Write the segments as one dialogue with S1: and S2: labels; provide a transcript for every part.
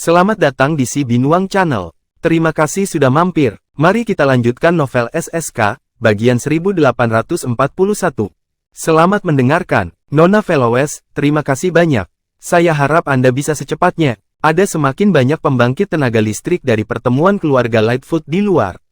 S1: Selamat datang di Si Binuang Channel. Terima kasih sudah mampir. Mari kita lanjutkan novel SSK, bagian 1841. Selamat mendengarkan. Nona Felowes, terima kasih banyak. Saya harap Anda bisa secepatnya. Ada semakin banyak pembangkit tenaga listrik dari pertemuan keluarga Lightfoot di luar.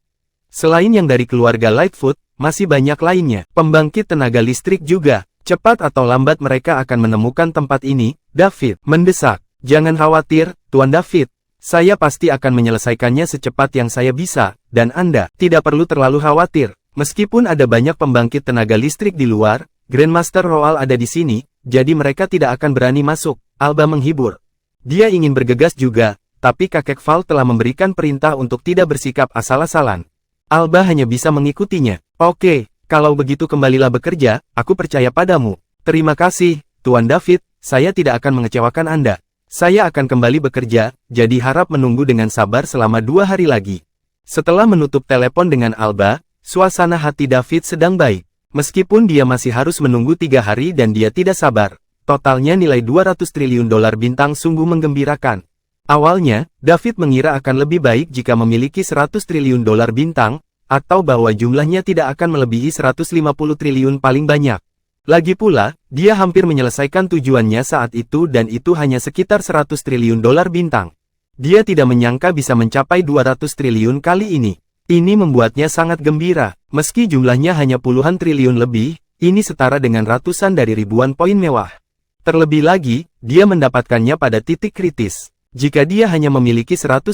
S1: Selain yang dari keluarga Lightfoot, masih banyak lainnya. Pembangkit tenaga listrik juga. Cepat atau lambat mereka akan menemukan tempat ini, David mendesak. Jangan khawatir, Tuan David. Saya pasti akan menyelesaikannya secepat yang saya bisa, dan Anda tidak perlu terlalu khawatir. Meskipun ada banyak pembangkit tenaga listrik di luar, Grandmaster Roal ada di sini, jadi mereka tidak akan berani masuk. Alba menghibur. Dia ingin bergegas juga, tapi kakek Val telah memberikan perintah untuk tidak bersikap asal-asalan. Alba hanya bisa mengikutinya. Oke, kalau begitu kembalilah bekerja, aku percaya padamu. Terima kasih, Tuan David, saya tidak akan mengecewakan Anda. Saya akan kembali bekerja, jadi harap menunggu dengan sabar selama 2 hari lagi. Setelah menutup telepon dengan Alba, suasana hati David sedang baik. Meskipun dia masih harus menunggu 3 hari dan dia tidak sabar. Totalnya nilai 200 triliun dolar bintang sungguh menggembirakan. Awalnya, David mengira akan lebih baik jika memiliki 100 triliun dolar bintang, atau bahwa jumlahnya tidak akan melebihi 150 triliun paling banyak. Lagi pula, dia hampir menyelesaikan tujuannya saat itu dan itu hanya sekitar 100 triliun dolar bintang. Dia tidak menyangka bisa mencapai 200 triliun kali ini. Ini membuatnya sangat gembira, meski jumlahnya hanya puluhan triliun lebih, ini setara dengan ratusan dari ribuan poin mewah. Terlebih lagi, dia mendapatkannya pada titik kritis. Jika dia hanya memiliki 150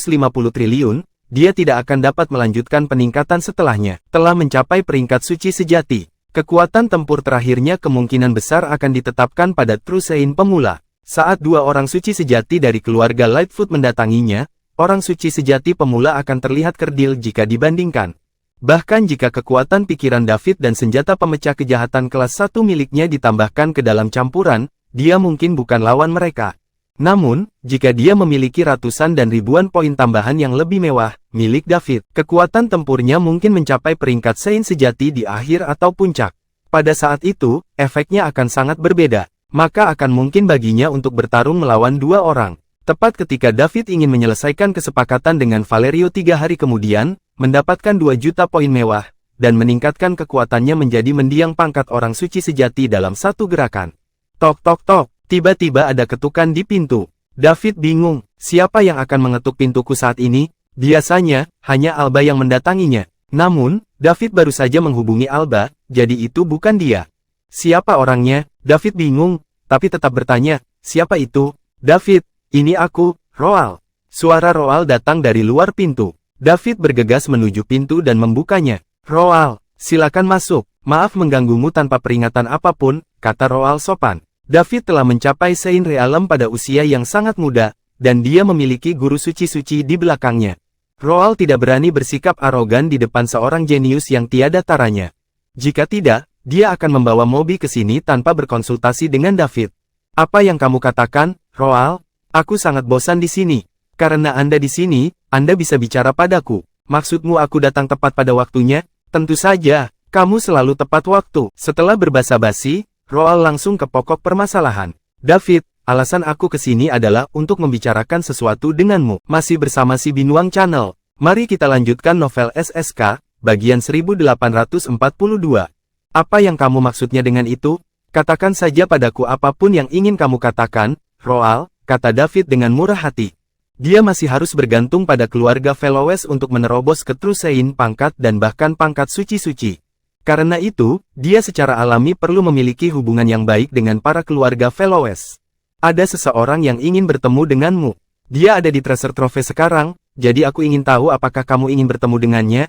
S1: triliun, dia tidak akan dapat melanjutkan peningkatan setelahnya, telah mencapai peringkat suci sejati. Kekuatan tempur terakhirnya kemungkinan besar akan ditetapkan pada Trusein pemula. Saat 2 orang suci sejati dari keluarga Lightfoot mendatanginya, orang suci sejati pemula akan terlihat kerdil jika dibandingkan. Bahkan jika kekuatan pikiran David dan senjata pemecah kejahatan kelas 1 miliknya ditambahkan ke dalam campuran, dia mungkin bukan lawan mereka. Namun, jika dia memiliki ratusan dan ribuan poin tambahan yang lebih mewah, milik David, kekuatan tempurnya mungkin mencapai peringkat Sein sejati di akhir atau puncak. Pada saat itu, efeknya akan sangat berbeda. Maka akan mungkin baginya untuk bertarung melawan 2 orang. Tepat ketika David ingin menyelesaikan kesepakatan dengan Valerio 3 hari kemudian, mendapatkan 2 juta poin mewah, dan meningkatkan kekuatannya menjadi mendiang pangkat orang suci sejati dalam satu gerakan. Tok tok tok. Tiba-tiba ada ketukan di pintu. David bingung, siapa yang akan mengetuk pintuku saat ini? Biasanya, hanya Alba yang mendatanginya. Namun, David baru saja menghubungi Alba, jadi itu bukan dia. Siapa orangnya? David bingung, tapi tetap bertanya, siapa itu? David, ini aku, Roal. Suara Roal datang dari luar pintu. David bergegas menuju pintu dan membukanya. Roal, silakan masuk. Maaf mengganggumu tanpa peringatan apapun, kata Roal sopan. David telah mencapai Sein Realem pada usia yang sangat muda, dan dia memiliki guru suci-suci di belakangnya. Roal tidak berani bersikap arogan di depan seorang jenius yang tiada taranya. Jika tidak, dia akan membawa Moby ke sini tanpa berkonsultasi dengan David. Apa yang kamu katakan, Roal? Aku sangat bosan di sini. Karena Anda di sini, Anda bisa bicara padaku. Maksudmu aku datang tepat pada waktunya? Tentu saja, kamu selalu tepat waktu. Setelah berbasa-basi, Roal langsung ke pokok permasalahan. David, alasan aku ke sini adalah untuk membicarakan sesuatu denganmu. Masih bersama Si Binuang Channel. Mari kita lanjutkan novel SSK, bagian 1842. Apa yang kamu maksudnya dengan itu? Katakan saja padaku apapun yang ingin kamu katakan, Roal, kata David dengan murah hati. Dia masih harus bergantung pada keluarga Felowes untuk menerobos ke Trusein pangkat dan bahkan pangkat suci-suci. Karena itu, dia secara alami perlu memiliki hubungan yang baik dengan para keluarga Felowes. Ada seseorang yang ingin bertemu denganmu. Dia ada di Treasure Trove sekarang, jadi aku ingin tahu apakah kamu ingin bertemu dengannya?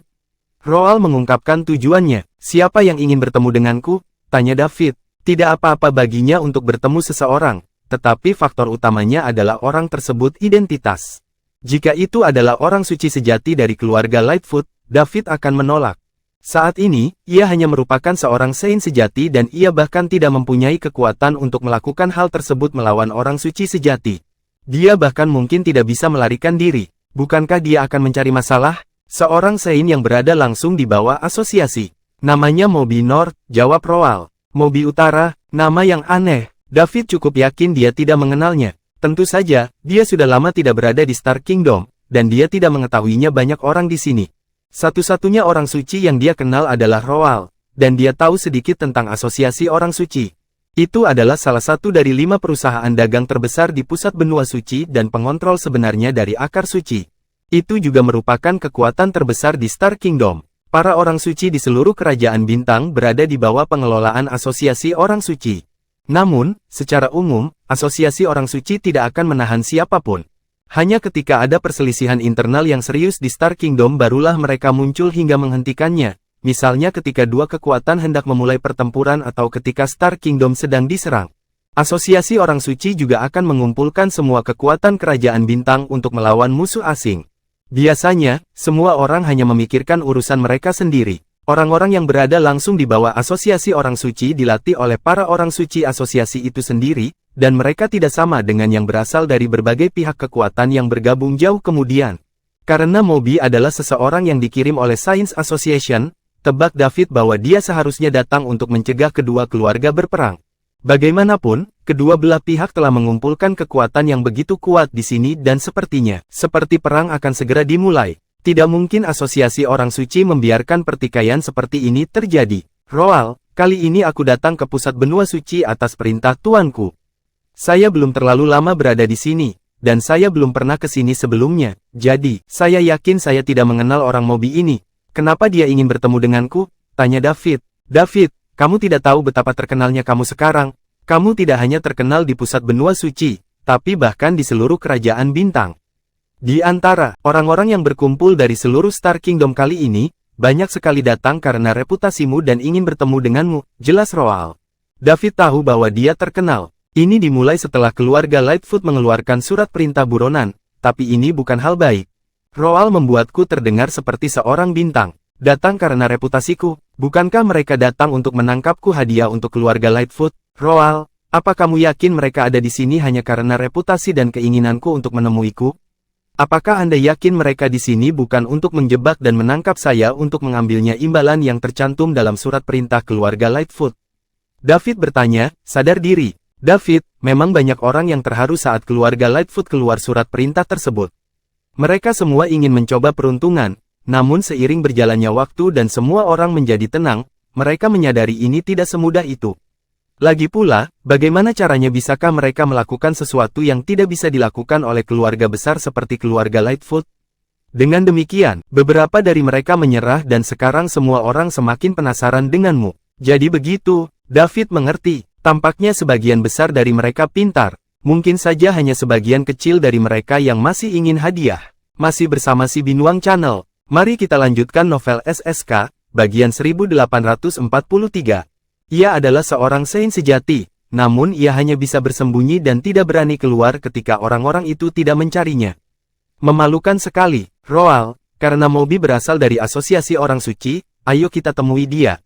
S1: Roal mengungkapkan tujuannya. Siapa yang ingin bertemu denganku? Tanya David. Tidak apa-apa baginya untuk bertemu seseorang, tetapi faktor utamanya adalah orang tersebut identitas. Jika itu adalah orang suci sejati dari keluarga Lightfoot, David akan menolak. Saat ini, ia hanya merupakan seorang Sein sejati dan ia bahkan tidak mempunyai kekuatan untuk melakukan hal tersebut melawan orang suci sejati. Dia bahkan mungkin tidak bisa melarikan diri. Bukankah dia akan mencari masalah? Seorang Sein yang berada langsung di bawah asosiasi. Namanya Moby North, jawab Roal. Moby Utara, nama yang aneh. David cukup yakin dia tidak mengenalnya. Tentu saja, dia sudah lama tidak berada di Star Kingdom, dan dia tidak mengetahuinya banyak orang di sini. Satu-satunya orang suci yang dia kenal adalah Roal, dan dia tahu sedikit tentang asosiasi orang suci. Itu adalah salah satu dari 5 perusahaan dagang terbesar di pusat benua suci dan pengontrol sebenarnya dari akar suci. Itu juga merupakan kekuatan terbesar di Star Kingdom. Para orang suci di seluruh kerajaan bintang berada di bawah pengelolaan asosiasi orang suci. Namun, secara umum, asosiasi orang suci tidak akan menahan siapapun. Hanya ketika ada perselisihan internal yang serius di Star Kingdom barulah mereka muncul hingga menghentikannya. Misalnya ketika dua kekuatan hendak memulai pertempuran atau ketika Star Kingdom sedang diserang. Asosiasi orang suci juga akan mengumpulkan semua kekuatan kerajaan bintang untuk melawan musuh asing. Biasanya, semua orang hanya memikirkan urusan mereka sendiri. Orang-orang yang berada langsung di bawah asosiasi orang suci dilatih oleh para orang suci asosiasi itu sendiri, dan mereka tidak sama dengan yang berasal dari berbagai pihak kekuatan yang bergabung jauh kemudian. Karena Moby adalah seseorang yang dikirim oleh Science Association, tebak David bahwa dia seharusnya datang untuk mencegah kedua keluarga berperang. Bagaimanapun, kedua belah pihak telah mengumpulkan kekuatan yang begitu kuat di sini dan sepertinya, seperti perang akan segera dimulai. Tidak mungkin asosiasi orang suci membiarkan pertikaian seperti ini terjadi. Roal, kali ini aku datang ke pusat benua suci atas perintah tuanku. Saya belum terlalu lama berada di sini, dan saya belum pernah ke sini sebelumnya. Jadi, saya yakin saya tidak mengenal orang Moby ini. Kenapa dia ingin bertemu denganku? Tanya David. David, kamu tidak tahu betapa terkenalnya kamu sekarang. Kamu tidak hanya terkenal di pusat benua suci, tapi bahkan di seluruh kerajaan bintang. Di antara orang-orang yang berkumpul dari seluruh Star Kingdom kali ini, banyak sekali datang karena reputasimu dan ingin bertemu denganmu, jelas Roal. David tahu bahwa dia terkenal. Ini dimulai setelah keluarga Lightfoot mengeluarkan surat perintah buronan, tapi ini bukan hal baik. Roal membuatku terdengar seperti seorang bintang. Datang karena reputasiku, bukankah mereka datang untuk menangkapku hadiah untuk keluarga Lightfoot? Roal, apa kamu yakin mereka ada di sini hanya karena reputasi dan keinginanku untuk menemuiku? Apakah Anda yakin mereka di sini bukan untuk menjebak dan menangkap saya untuk mengambilnya imbalan yang tercantum dalam surat perintah keluarga Lightfoot? David bertanya, sadar diri. David, memang banyak orang yang terharu saat keluarga Lightfoot keluar surat perintah tersebut. Mereka semua ingin mencoba peruntungan, namun seiring berjalannya waktu dan semua orang menjadi tenang, mereka menyadari ini tidak semudah itu. Lagi pula, bagaimana caranya bisakah mereka melakukan sesuatu yang tidak bisa dilakukan oleh keluarga besar seperti keluarga Lightfoot? Dengan demikian, beberapa dari mereka menyerah dan sekarang semua orang semakin penasaran denganmu. Jadi begitu, David mengerti. Tampaknya sebagian besar dari mereka pintar. Mungkin saja hanya sebagian kecil dari mereka yang masih ingin hadiah. Masih bersama si Binuang Channel. Mari kita lanjutkan novel SSK, bagian 1843. Ia adalah seorang saint sejati, namun ia hanya bisa bersembunyi dan tidak berani keluar ketika orang-orang itu tidak mencarinya. Memalukan sekali, Roal, karena Moby berasal dari asosiasi orang suci, ayo kita temui dia.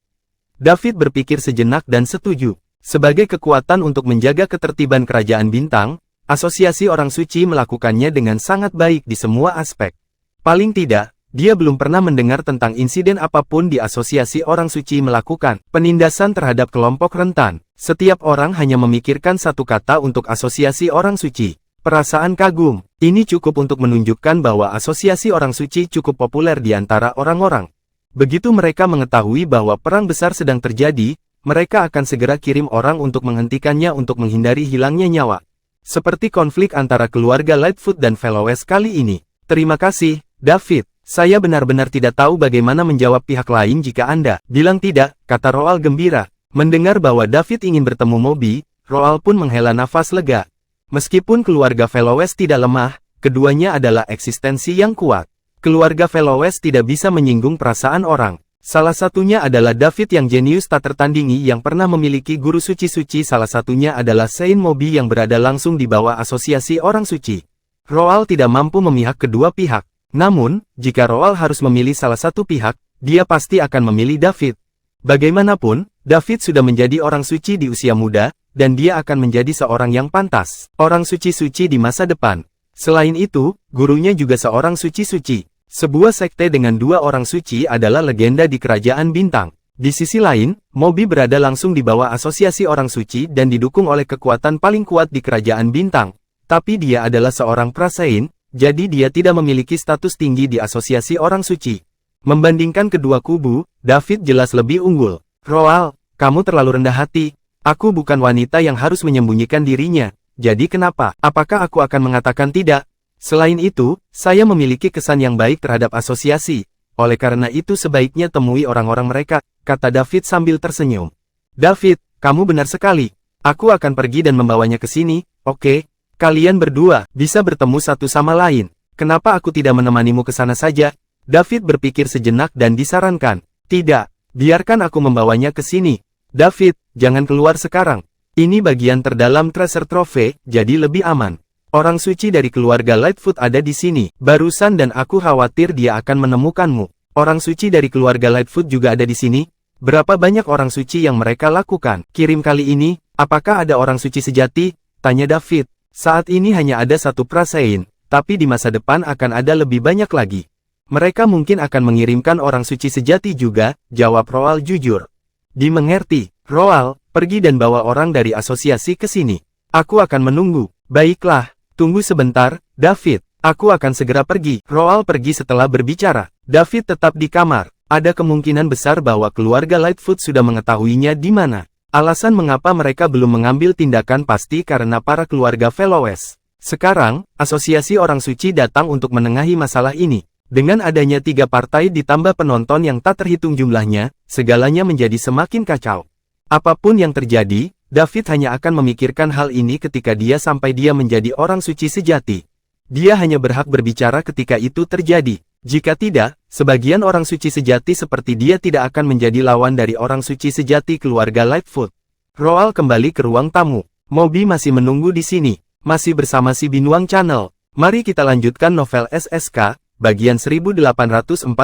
S1: David berpikir sejenak dan setuju. Sebagai kekuatan untuk menjaga ketertiban kerajaan bintang, asosiasi orang suci melakukannya dengan sangat baik di semua aspek. Paling tidak, dia belum pernah mendengar tentang insiden apapun di asosiasi orang suci melakukan penindasan terhadap kelompok rentan. Setiap orang hanya memikirkan satu kata untuk asosiasi orang suci. Perasaan kagum. Ini cukup untuk menunjukkan bahwa asosiasi orang suci cukup populer di antara orang-orang. Begitu mereka mengetahui bahwa perang besar sedang terjadi, mereka akan segera kirim orang untuk menghentikannya untuk menghindari hilangnya nyawa. Seperti konflik antara keluarga Lightfoot dan Fellows kali ini. Terima kasih, David. Saya benar-benar tidak tahu bagaimana menjawab pihak lain jika Anda bilang tidak, kata Roal gembira. Mendengar bahwa David ingin bertemu Moby, Roal pun menghela nafas lega. Meskipun keluarga Fellows tidak lemah, keduanya adalah eksistensi yang kuat. Keluarga Fellows tidak bisa menyinggung perasaan orang. Salah satunya adalah David yang jenius tak tertandingi yang pernah memiliki guru suci-suci. Salah satunya adalah Saint Moby yang berada langsung di bawah asosiasi orang suci. Roal tidak mampu memihak kedua pihak. Namun, jika Roal harus memilih salah satu pihak, dia pasti akan memilih David. Bagaimanapun, David sudah menjadi orang suci di usia muda, dan dia akan menjadi seorang yang pantas. Orang suci-suci di masa depan. Selain itu, gurunya juga seorang suci-suci. Sebuah sekte dengan dua orang suci adalah legenda di kerajaan bintang. Di sisi lain, Moby berada langsung di bawah asosiasi orang suci dan didukung oleh kekuatan paling kuat di kerajaan bintang. Tapi dia adalah seorang prasain, jadi dia tidak memiliki status tinggi di asosiasi orang suci. Membandingkan kedua kubu, David jelas lebih unggul. Roal, kamu terlalu rendah hati. Aku bukan wanita yang harus menyembunyikan dirinya. Jadi kenapa? Apakah aku akan mengatakan tidak? Selain itu, saya memiliki kesan yang baik terhadap asosiasi. Oleh karena itu sebaiknya temui orang-orang mereka, kata David sambil tersenyum. David, kamu benar sekali. Aku akan pergi dan membawanya ke sini, oke? Kalian berdua bisa bertemu satu sama lain. Kenapa aku tidak menemanimu ke sana saja? David berpikir sejenak dan disarankan. Tidak, biarkan aku membawanya ke sini. David, jangan keluar sekarang. Ini bagian terdalam treasure trove, jadi lebih aman. Orang suci dari keluarga Lightfoot ada di sini, barusan dan aku khawatir dia akan menemukanmu. Orang suci dari keluarga Lightfoot juga ada di sini. Berapa banyak orang suci yang mereka lakukan? Kirim kali ini, apakah ada orang suci sejati? Tanya David. Saat ini hanya ada satu prasain, tapi di masa depan akan ada lebih banyak lagi. Mereka mungkin akan mengirimkan orang suci sejati juga, jawab Roal jujur. Dimengerti, Roal, pergi dan bawa orang dari asosiasi ke sini. Aku akan menunggu. Baiklah. Tunggu sebentar, David. Aku akan segera pergi. Roal pergi setelah berbicara. David tetap di kamar. Ada kemungkinan besar bahwa keluarga Lightfoot sudah mengetahuinya di mana. Alasan mengapa mereka belum mengambil tindakan pasti karena para keluarga Fellows. Sekarang, asosiasi orang suci datang untuk menengahi masalah ini. Dengan adanya 3 partai ditambah penonton yang tak terhitung jumlahnya, segalanya menjadi semakin kacau. Apapun yang terjadi, David hanya akan memikirkan hal ini ketika dia sampai dia menjadi orang suci sejati. Dia hanya berhak berbicara ketika itu terjadi. Jika tidak, sebagian orang suci sejati seperti dia tidak akan menjadi lawan dari orang suci sejati keluarga Lightfoot. Roal kembali ke ruang tamu. Moby masih menunggu di sini. Masih bersama si Binuang Channel. Mari kita lanjutkan novel SSK, bagian 1844.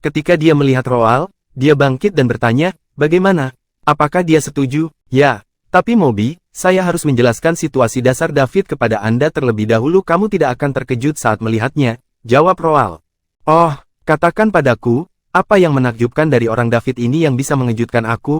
S1: Ketika dia melihat Roal, dia bangkit dan bertanya, bagaimana? Apakah dia setuju? Ya, tapi Moby, saya harus menjelaskan situasi dasar David kepada Anda terlebih dahulu. Kamu tidak akan terkejut saat melihatnya, jawab Roal. Oh, katakan padaku, apa yang menakjubkan dari orang David ini yang bisa mengejutkan aku?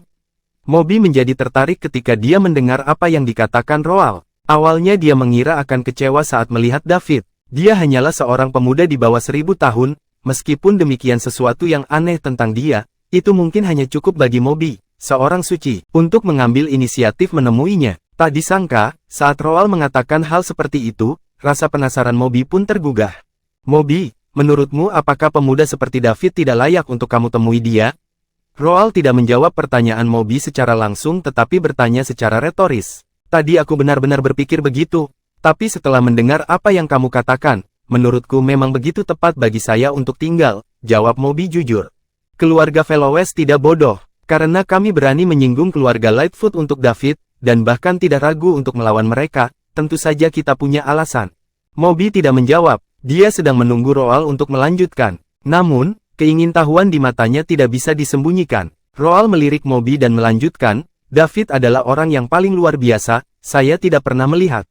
S1: Moby menjadi tertarik ketika dia mendengar apa yang dikatakan Roal. Awalnya dia mengira akan kecewa saat melihat David. Dia hanyalah seorang pemuda di bawah 1000 tahun, meskipun demikian sesuatu yang aneh tentang dia, itu mungkin hanya cukup bagi Moby, seorang suci, untuk mengambil inisiatif menemuinya. Tak disangka, saat Roal mengatakan hal seperti itu, rasa penasaran Moby pun tergugah. Moby, menurutmu apakah pemuda seperti David tidak layak untuk kamu temui dia? Roal tidak menjawab pertanyaan Moby secara langsung tetapi bertanya secara retoris. Tadi aku benar-benar berpikir begitu, tapi setelah mendengar apa yang kamu katakan, menurutku memang begitu tepat bagi saya untuk tinggal, jawab Moby jujur. Keluarga Fellows tidak bodoh. Karena kami berani menyinggung keluarga Lightfoot untuk David, dan bahkan tidak ragu untuk melawan mereka, tentu saja kita punya alasan. Moby tidak menjawab, dia sedang menunggu Roal untuk melanjutkan. Namun, keingintahuan di matanya tidak bisa disembunyikan. Roal melirik Moby dan melanjutkan, David adalah orang yang paling luar biasa, saya tidak pernah melihat.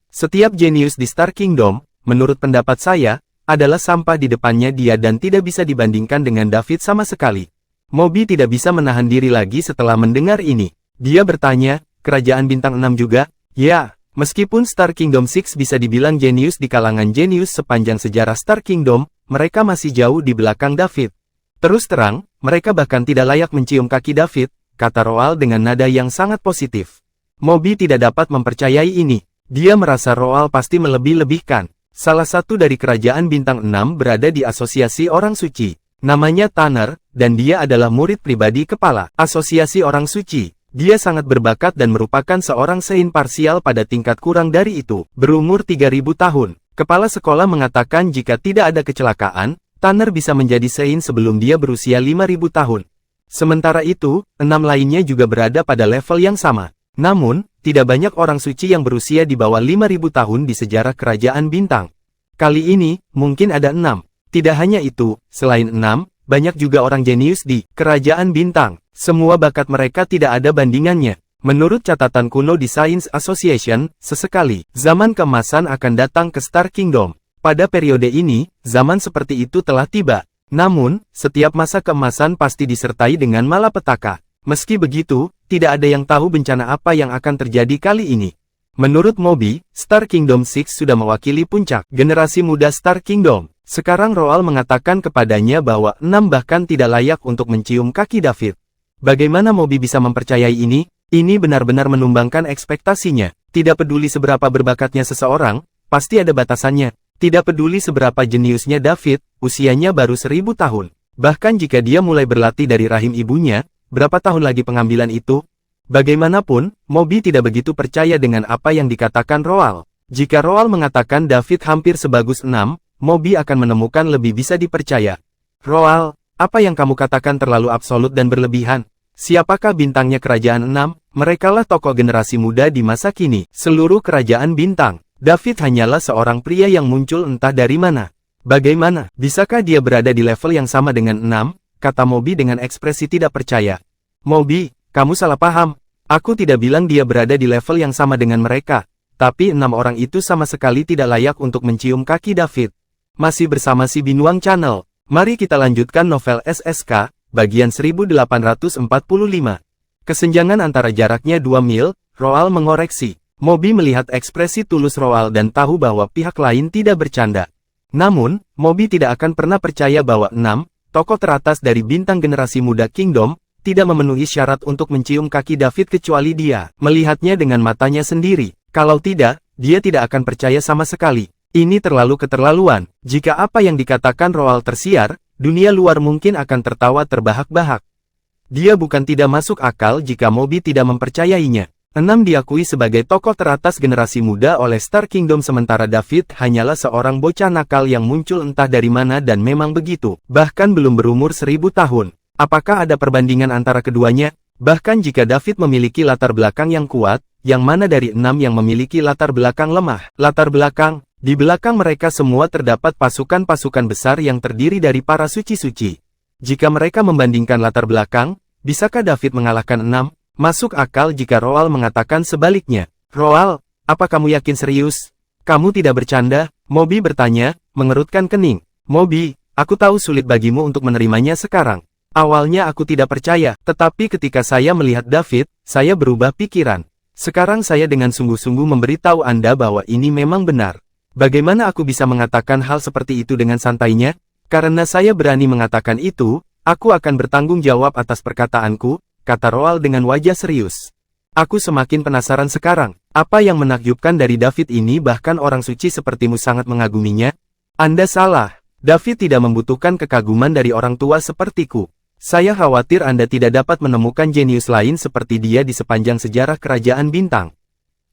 S1: Setiap jenius di Star Kingdom, menurut pendapat saya, adalah sampah di depannya dia dan tidak bisa dibandingkan dengan David sama sekali. Moby tidak bisa menahan diri lagi setelah mendengar ini. Dia bertanya, kerajaan bintang 6 juga? Ya, meskipun Star Kingdom 6 bisa dibilang jenius di kalangan jenius sepanjang sejarah Star Kingdom, mereka masih jauh di belakang David. Terus terang, mereka bahkan tidak layak mencium kaki David, kata Roal dengan nada yang sangat positif. Moby tidak dapat mempercayai ini. Dia merasa Roal pasti melebih-lebihkan. Salah satu dari kerajaan bintang 6 berada di asosiasi orang suci. Namanya Tanner, dan dia adalah murid pribadi kepala asosiasi orang suci. Dia sangat berbakat dan merupakan seorang sein parsial pada tingkat kurang dari itu. Berumur 3000 tahun. Kepala sekolah mengatakan jika tidak ada kecelakaan, Tanner bisa menjadi sein sebelum dia berusia 5000 tahun. Sementara itu, 6 lainnya juga berada pada level yang sama. Namun, tidak banyak orang suci yang berusia di bawah 5000 tahun di sejarah kerajaan bintang. Kali ini, mungkin ada 6. Tidak hanya itu, selain 6, banyak juga orang jenius di kerajaan bintang. Semua bakat mereka tidak ada bandingannya. Menurut catatan kuno di Science Association, sesekali, zaman keemasan akan datang ke Star Kingdom. Pada periode ini, zaman seperti itu telah tiba. Namun, setiap masa keemasan pasti disertai dengan malapetaka. Meski begitu, tidak ada yang tahu bencana apa yang akan terjadi kali ini. Menurut Moby, Star Kingdom 6 sudah mewakili puncak generasi muda Star Kingdom. Sekarang Roal mengatakan kepadanya bahwa 6 bahkan tidak layak untuk mencium kaki David. Bagaimana Moby bisa mempercayai ini? Ini benar-benar menumbangkan ekspektasinya. Tidak peduli seberapa berbakatnya seseorang, pasti ada batasannya. Tidak peduli seberapa jeniusnya David, usianya baru 1000 tahun. Bahkan jika dia mulai berlatih dari rahim ibunya, berapa tahun lagi pengambilan itu? Bagaimanapun, Moby tidak begitu percaya dengan apa yang dikatakan Roal. Jika Roal mengatakan David hampir sebagus 6, Moby akan menemukan lebih bisa dipercaya. Roal, apa yang kamu katakan terlalu absolut dan berlebihan. Siapakah bintangnya kerajaan 6? Merekalah tokoh generasi muda di masa kini. Seluruh kerajaan bintang. David hanyalah seorang pria yang muncul entah dari mana. Bagaimana? Bisakah dia berada di level yang sama dengan 6? Kata Moby dengan ekspresi tidak percaya. Moby, kamu salah paham. Aku tidak bilang dia berada di level yang sama dengan mereka. Tapi 6 orang itu sama sekali tidak layak untuk mencium kaki David. Masih bersama si Binuang Channel. Mari kita lanjutkan novel SSK, bagian 1845. Kesenjangan antara jaraknya 2 mil, Roal mengoreksi. Moby melihat ekspresi tulus Roal dan tahu bahwa pihak lain tidak bercanda. Namun, Moby tidak akan pernah percaya bahwa 6 tokoh teratas dari bintang generasi muda Kingdom tidak memenuhi syarat untuk mencium kaki David kecuali dia melihatnya dengan matanya sendiri. Kalau tidak, dia tidak akan percaya sama sekali. Ini terlalu keterlaluan. Jika apa yang dikatakan Roal tersiar, dunia luar mungkin akan tertawa terbahak-bahak. Dia bukan tidak masuk akal jika Moby tidak mempercayainya. 6 diakui sebagai tokoh teratas generasi muda oleh Star Kingdom sementara David hanyalah seorang bocah nakal yang muncul entah dari mana dan memang begitu. Bahkan belum berumur 1000 tahun. Apakah ada perbandingan antara keduanya? Bahkan jika David memiliki latar belakang yang kuat, yang mana dari 6 yang memiliki latar belakang lemah? Latar belakang, di belakang mereka semua terdapat pasukan-pasukan besar yang terdiri dari para suci-suci. Jika mereka membandingkan latar belakang, bisakah David mengalahkan 6? Masuk akal jika Roal mengatakan sebaliknya. Roal, apa kamu yakin serius? Kamu tidak bercanda? Moby bertanya, mengerutkan kening. Moby, aku tahu sulit bagimu untuk menerimanya sekarang. Awalnya aku tidak percaya, tetapi ketika saya melihat David, saya berubah pikiran. Sekarang saya dengan sungguh-sungguh memberitahu Anda bahwa ini memang benar. Bagaimana aku bisa mengatakan hal seperti itu dengan santainya? Karena saya berani mengatakan itu, aku akan bertanggung jawab atas perkataanku, kata Roal dengan wajah serius. Aku semakin penasaran sekarang, apa yang menakjubkan dari David ini bahkan orang suci sepertimu sangat mengaguminya? Anda salah, David tidak membutuhkan kekaguman dari orang tua sepertiku. Saya khawatir Anda tidak dapat menemukan jenius lain seperti dia di sepanjang sejarah kerajaan bintang.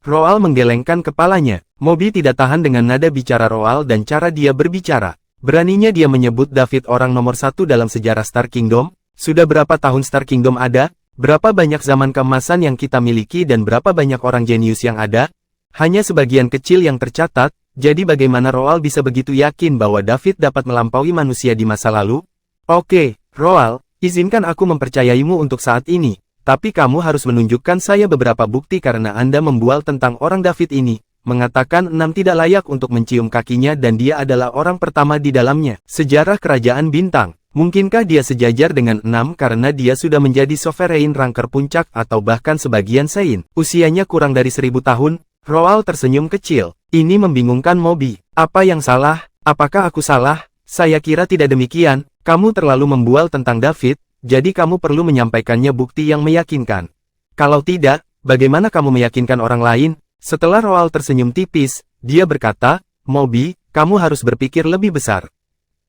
S1: Roal menggelengkan kepalanya. Moby tidak tahan dengan nada bicara Roal dan cara dia berbicara. Beraninya dia menyebut David orang nomor 1 dalam sejarah Star Kingdom. Sudah berapa tahun Star Kingdom ada? Berapa banyak zaman keemasan yang kita miliki dan berapa banyak orang jenius yang ada? Hanya sebagian kecil yang tercatat, jadi bagaimana Roal bisa begitu yakin bahwa David dapat melampaui manusia di masa lalu? Oke, Roal, izinkan aku mempercayaimu untuk saat ini, tapi kamu harus menunjukkan saya beberapa bukti karena Anda membual tentang orang David ini, mengatakan 6 tidak layak untuk mencium kakinya dan dia adalah orang pertama di dalamnya. Sejarah kerajaan bintang, mungkinkah dia sejajar dengan 6 karena dia sudah menjadi sovereign ranker puncak atau bahkan sebagian Sein? Usianya kurang dari 1000 tahun, Roal tersenyum kecil. Ini membingungkan Moby. Apa yang salah? Apakah aku salah? Saya kira tidak demikian. Kamu terlalu membual tentang David, jadi kamu perlu menyampaikannya bukti yang meyakinkan. Kalau tidak, bagaimana kamu meyakinkan orang lain? Setelah Roal tersenyum tipis, dia berkata, Moby, kamu harus berpikir lebih besar.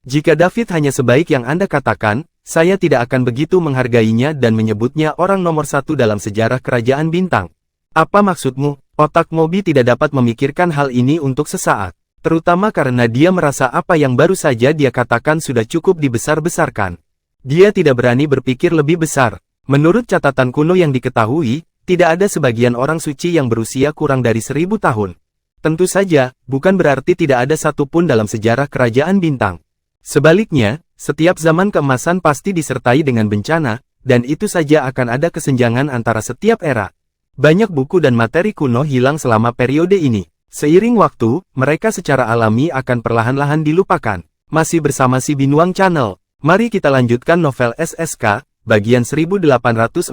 S1: Jika David hanya sebaik yang Anda katakan, saya tidak akan begitu menghargainya dan menyebutnya orang nomor 1 dalam sejarah kerajaan bintang. Apa maksudmu? Otak Moby tidak dapat memikirkan hal ini untuk sesaat. Terutama karena dia merasa apa yang baru saja dia katakan sudah cukup dibesar-besarkan. Dia tidak berani berpikir lebih besar. Menurut catatan kuno yang diketahui, tidak ada sebagian orang suci yang berusia kurang dari 1000 tahun. Tentu saja, bukan berarti tidak ada satupun dalam sejarah kerajaan bintang. Sebaliknya, setiap zaman keemasan pasti disertai dengan bencana, dan itu saja akan ada kesenjangan antara setiap era. Banyak buku dan materi kuno hilang selama periode ini. Seiring waktu, mereka secara alami akan perlahan-lahan dilupakan. Masih bersama si Binuang Channel, mari kita lanjutkan novel SSK, bagian 1846.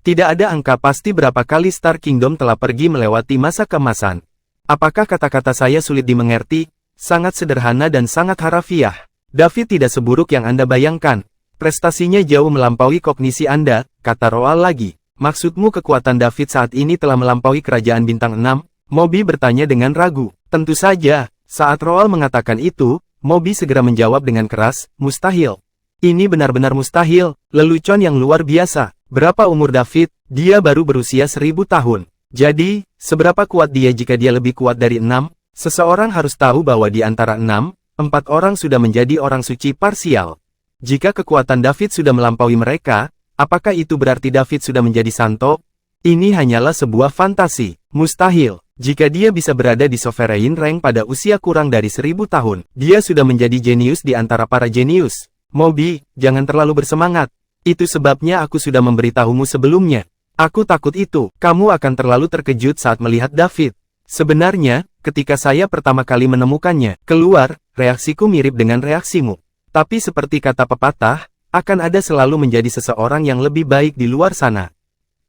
S1: Tidak ada angka pasti berapa kali Star Kingdom telah pergi melewati masa keemasan. Apakah kata-kata saya sulit dimengerti? Sangat sederhana dan sangat harafiah. David tidak seburuk yang Anda bayangkan. Prestasinya jauh melampaui kognisi Anda, kata Roal lagi. Maksudmu kekuatan David saat ini telah melampaui kerajaan bintang 6? Moby bertanya dengan ragu. Tentu saja, saat Roal mengatakan itu, Moby segera menjawab dengan keras, mustahil. Ini benar-benar mustahil, lelucon yang luar biasa. Berapa umur David? Dia baru berusia 1000 tahun. Jadi, seberapa kuat dia jika dia lebih kuat dari 6? Seseorang harus tahu bahwa di antara 6, 4 orang sudah menjadi orang suci parsial. Jika kekuatan David sudah melampaui mereka, apakah itu berarti David sudah menjadi santo? Ini hanyalah sebuah fantasi. Mustahil. Jika dia bisa berada di sovereign rank pada usia kurang dari 1000 tahun, dia sudah menjadi jenius di antara para jenius. Moby, jangan terlalu bersemangat. Itu sebabnya aku sudah memberitahumu sebelumnya. Aku takut itu. Kamu akan terlalu terkejut saat melihat David. Sebenarnya, ketika saya pertama kali menemukannya, keluar, reaksiku mirip dengan reaksimu. Tapi seperti kata pepatah, akan ada selalu menjadi seseorang yang lebih baik di luar sana.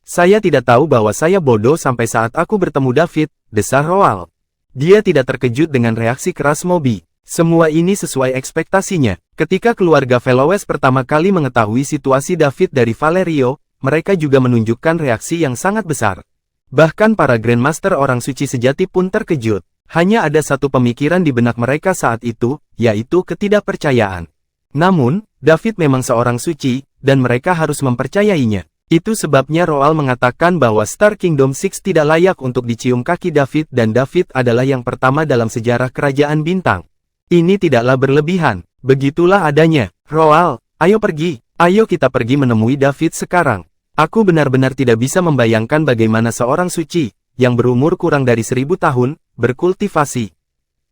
S1: Saya tidak tahu bahwa saya bodoh sampai saat aku bertemu David, desah Roal. Dia tidak terkejut dengan reaksi keras Moby. Semua ini sesuai ekspektasinya. Ketika keluarga Veloes pertama kali mengetahui situasi David dari Valerio, mereka juga menunjukkan reaksi yang sangat besar. Bahkan para Grandmaster orang suci sejati pun terkejut. Hanya ada satu pemikiran di benak mereka saat itu, yaitu ketidakpercayaan. Namun, David memang seorang suci, dan mereka harus mempercayainya. Itu sebabnya Roal mengatakan bahwa Star Kingdom 6 tidak layak untuk dicium kaki David dan David adalah yang pertama dalam sejarah kerajaan bintang. Ini tidaklah berlebihan. Begitulah adanya. Roal, ayo pergi. Ayo kita pergi menemui David sekarang. Aku benar-benar tidak bisa membayangkan bagaimana seorang suci, yang berumur kurang dari 1000 tahun, berkultivasi.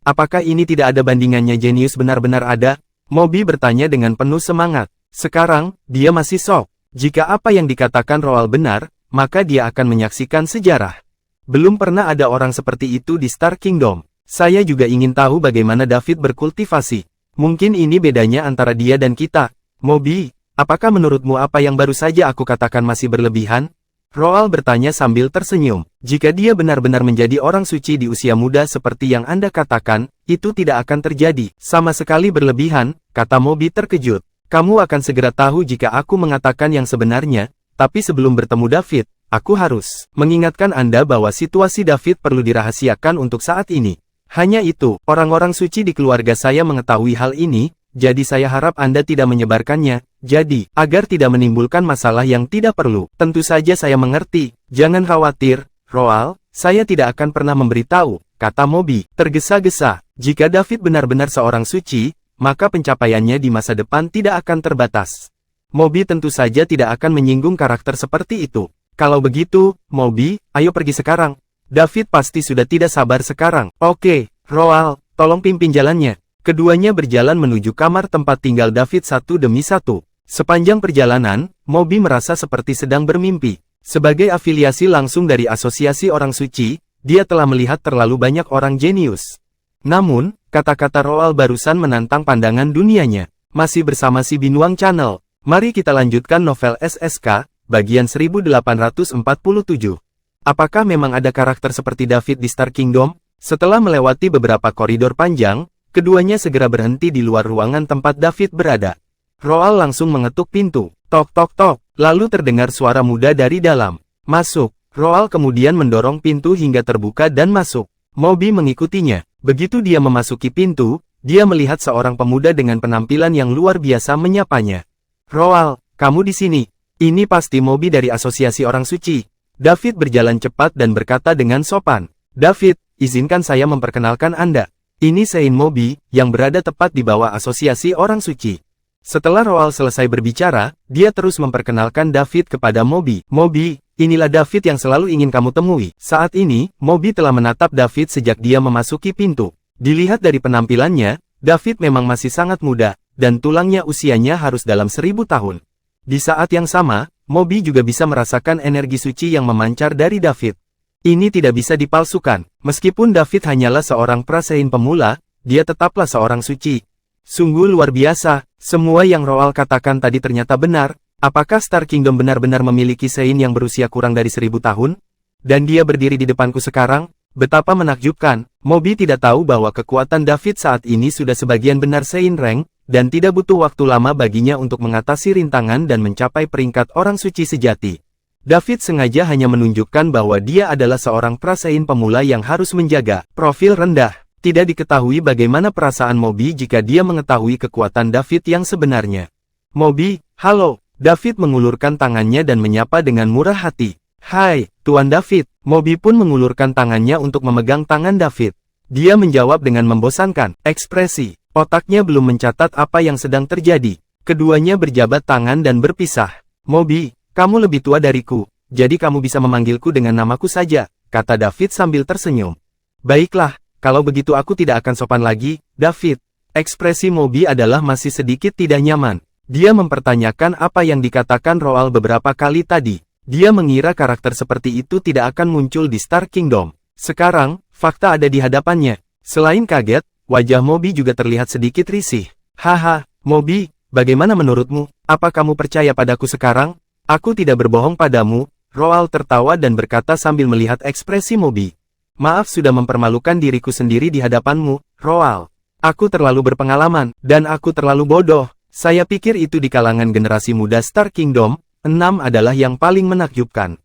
S1: Apakah ini tidak ada bandingannya? Jenius benar-benar ada? Moby bertanya dengan penuh semangat. Sekarang, dia masih shock. Jika apa yang dikatakan Roal benar, maka dia akan menyaksikan sejarah. Belum pernah ada orang seperti itu di Star Kingdom. Saya juga ingin tahu bagaimana David berkultivasi. Mungkin ini bedanya antara dia dan kita. Moby, apakah menurutmu apa yang baru saja aku katakan masih berlebihan? Roal bertanya sambil tersenyum. Jika dia benar-benar menjadi orang suci di usia muda seperti yang Anda katakan, itu tidak akan terjadi. Sama sekali berlebihan, kata Moby terkejut. Kamu akan segera tahu jika aku mengatakan yang sebenarnya, tapi sebelum bertemu David, aku harus mengingatkan Anda bahwa situasi David perlu dirahasiakan untuk saat ini. Hanya itu, orang-orang suci di keluarga saya mengetahui hal ini, jadi saya harap Anda tidak menyebarkannya. Jadi, agar tidak menimbulkan masalah yang tidak perlu. Tentu saja saya mengerti. Jangan khawatir, Roal, saya tidak akan pernah memberitahu, kata Moby, tergesa-gesa. Jika David benar-benar seorang suci, maka pencapaiannya di masa depan tidak akan terbatas. Moby tentu saja tidak akan menyinggung karakter seperti itu. Kalau begitu, Moby, ayo pergi sekarang. David pasti sudah tidak sabar sekarang. Oke, Roal, tolong pimpin jalannya. Keduanya berjalan menuju kamar tempat tinggal David satu demi satu. Sepanjang perjalanan, Moby merasa seperti sedang bermimpi. Sebagai afiliasi langsung dari Asosiasi Orang Suci, dia telah melihat terlalu banyak orang jenius. Namun, kata-kata Roal barusan menantang pandangan dunianya. Masih bersama si Binuang Channel. Mari kita lanjutkan novel SSK, bagian 1847. Apakah memang ada karakter seperti David di Star Kingdom? Setelah melewati beberapa koridor panjang, keduanya segera berhenti di luar ruangan tempat David berada. Roal langsung mengetuk pintu. Tok tok tok, lalu terdengar suara muda dari dalam. Masuk. Roal kemudian mendorong pintu hingga terbuka dan masuk. Moby mengikutinya. Begitu dia memasuki pintu, dia melihat seorang pemuda dengan penampilan yang luar biasa menyapanya. Roal, kamu di sini. Ini pasti Moby dari Asosiasi Orang Suci. David berjalan cepat dan berkata dengan sopan. David, izinkan saya memperkenalkan Anda. Ini Sein Moby, yang berada tepat di bawah Asosiasi Orang Suci. Setelah Roal selesai berbicara, dia terus memperkenalkan David kepada Moby. Moby, inilah David yang selalu ingin kamu temui. Saat ini, Moby telah menatap David sejak dia memasuki pintu. Dilihat dari penampilannya, David memang masih sangat muda, dan tulangnya usianya harus dalam 1000 tahun. Di saat yang sama, Moby juga bisa merasakan energi suci yang memancar dari David. Ini tidak bisa dipalsukan. Meskipun David hanyalah seorang prasein pemula, dia tetaplah seorang suci. Sungguh luar biasa, semua yang Roal katakan tadi ternyata benar, Apakah Star Kingdom benar-benar memiliki Sein yang berusia kurang dari 1000 tahun? Dan dia berdiri di depanku sekarang? Betapa menakjubkan, Moby tidak tahu bahwa kekuatan David saat ini sudah sebagian benar Sein rank, dan tidak butuh waktu lama baginya untuk mengatasi rintangan dan mencapai peringkat orang suci sejati. David sengaja hanya menunjukkan bahwa dia adalah seorang prasein pemula yang harus menjaga profil rendah. Tidak diketahui bagaimana perasaan Moby jika dia mengetahui kekuatan David yang sebenarnya. Moby, halo. David mengulurkan tangannya dan menyapa dengan murah hati. Hai, Tuan David. Moby pun mengulurkan tangannya untuk memegang tangan David. Dia menjawab dengan membosankan ekspresi. Otaknya belum mencatat apa yang sedang terjadi. Keduanya berjabat tangan dan berpisah. Moby, kamu lebih tua dariku, jadi kamu bisa memanggilku dengan namaku saja, kata David sambil tersenyum. Baiklah, kalau begitu aku tidak akan sopan lagi, David. Ekspresi Moby adalah masih sedikit tidak nyaman. Dia mempertanyakan apa yang dikatakan Roald beberapa kali tadi. Dia mengira karakter seperti itu tidak akan muncul di Star Kingdom. Sekarang, fakta ada di hadapannya. Selain kaget, wajah Moby juga terlihat sedikit risih. Haha, Moby, bagaimana menurutmu? Apa kamu percaya padaku sekarang? Aku tidak berbohong padamu, Roald tertawa dan berkata sambil melihat ekspresi Moby. Maaf sudah mempermalukan diriku sendiri di hadapanmu, Roald. Aku terlalu berpengalaman, dan aku terlalu bodoh. Saya pikir itu di kalangan generasi muda Star Kingdom, 6 adalah yang paling menakjubkan.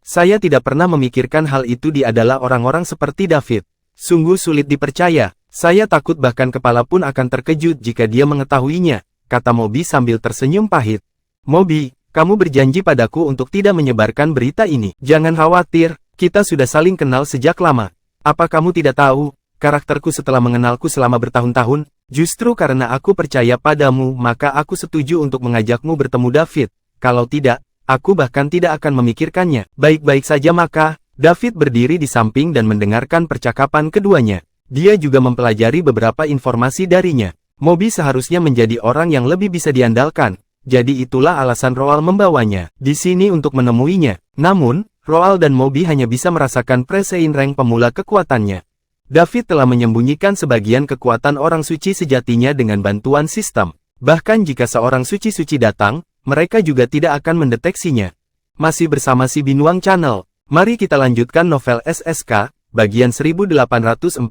S1: Saya tidak pernah memikirkan hal itu adalah orang-orang seperti David. Sungguh sulit dipercaya, saya takut bahkan kepala pun akan terkejut jika dia mengetahuinya, kata Moby sambil tersenyum pahit. Moby, kamu berjanji padaku untuk tidak menyebarkan berita ini. Jangan khawatir, kita sudah saling kenal sejak lama. Apa kamu tidak tahu, karakterku setelah mengenalku selama bertahun-tahun? Justru karena aku percaya padamu maka aku setuju untuk mengajakmu bertemu David. Kalau tidak, aku bahkan tidak akan memikirkannya. Baik-baik saja maka, David berdiri di samping dan mendengarkan percakapan keduanya. Dia juga mempelajari beberapa informasi darinya. Moby seharusnya menjadi orang yang lebih bisa diandalkan. Jadi itulah alasan Roald membawanya di sini untuk menemuinya. Namun, Roald dan Moby hanya bisa merasakan presein rank pemula kekuatannya. David telah menyembunyikan sebagian kekuatan orang suci sejatinya dengan bantuan sistem. Bahkan jika seorang suci-suci datang, mereka juga tidak akan mendeteksinya. Masih bersama si Binuang Channel, mari kita lanjutkan novel SSK, bagian 1848.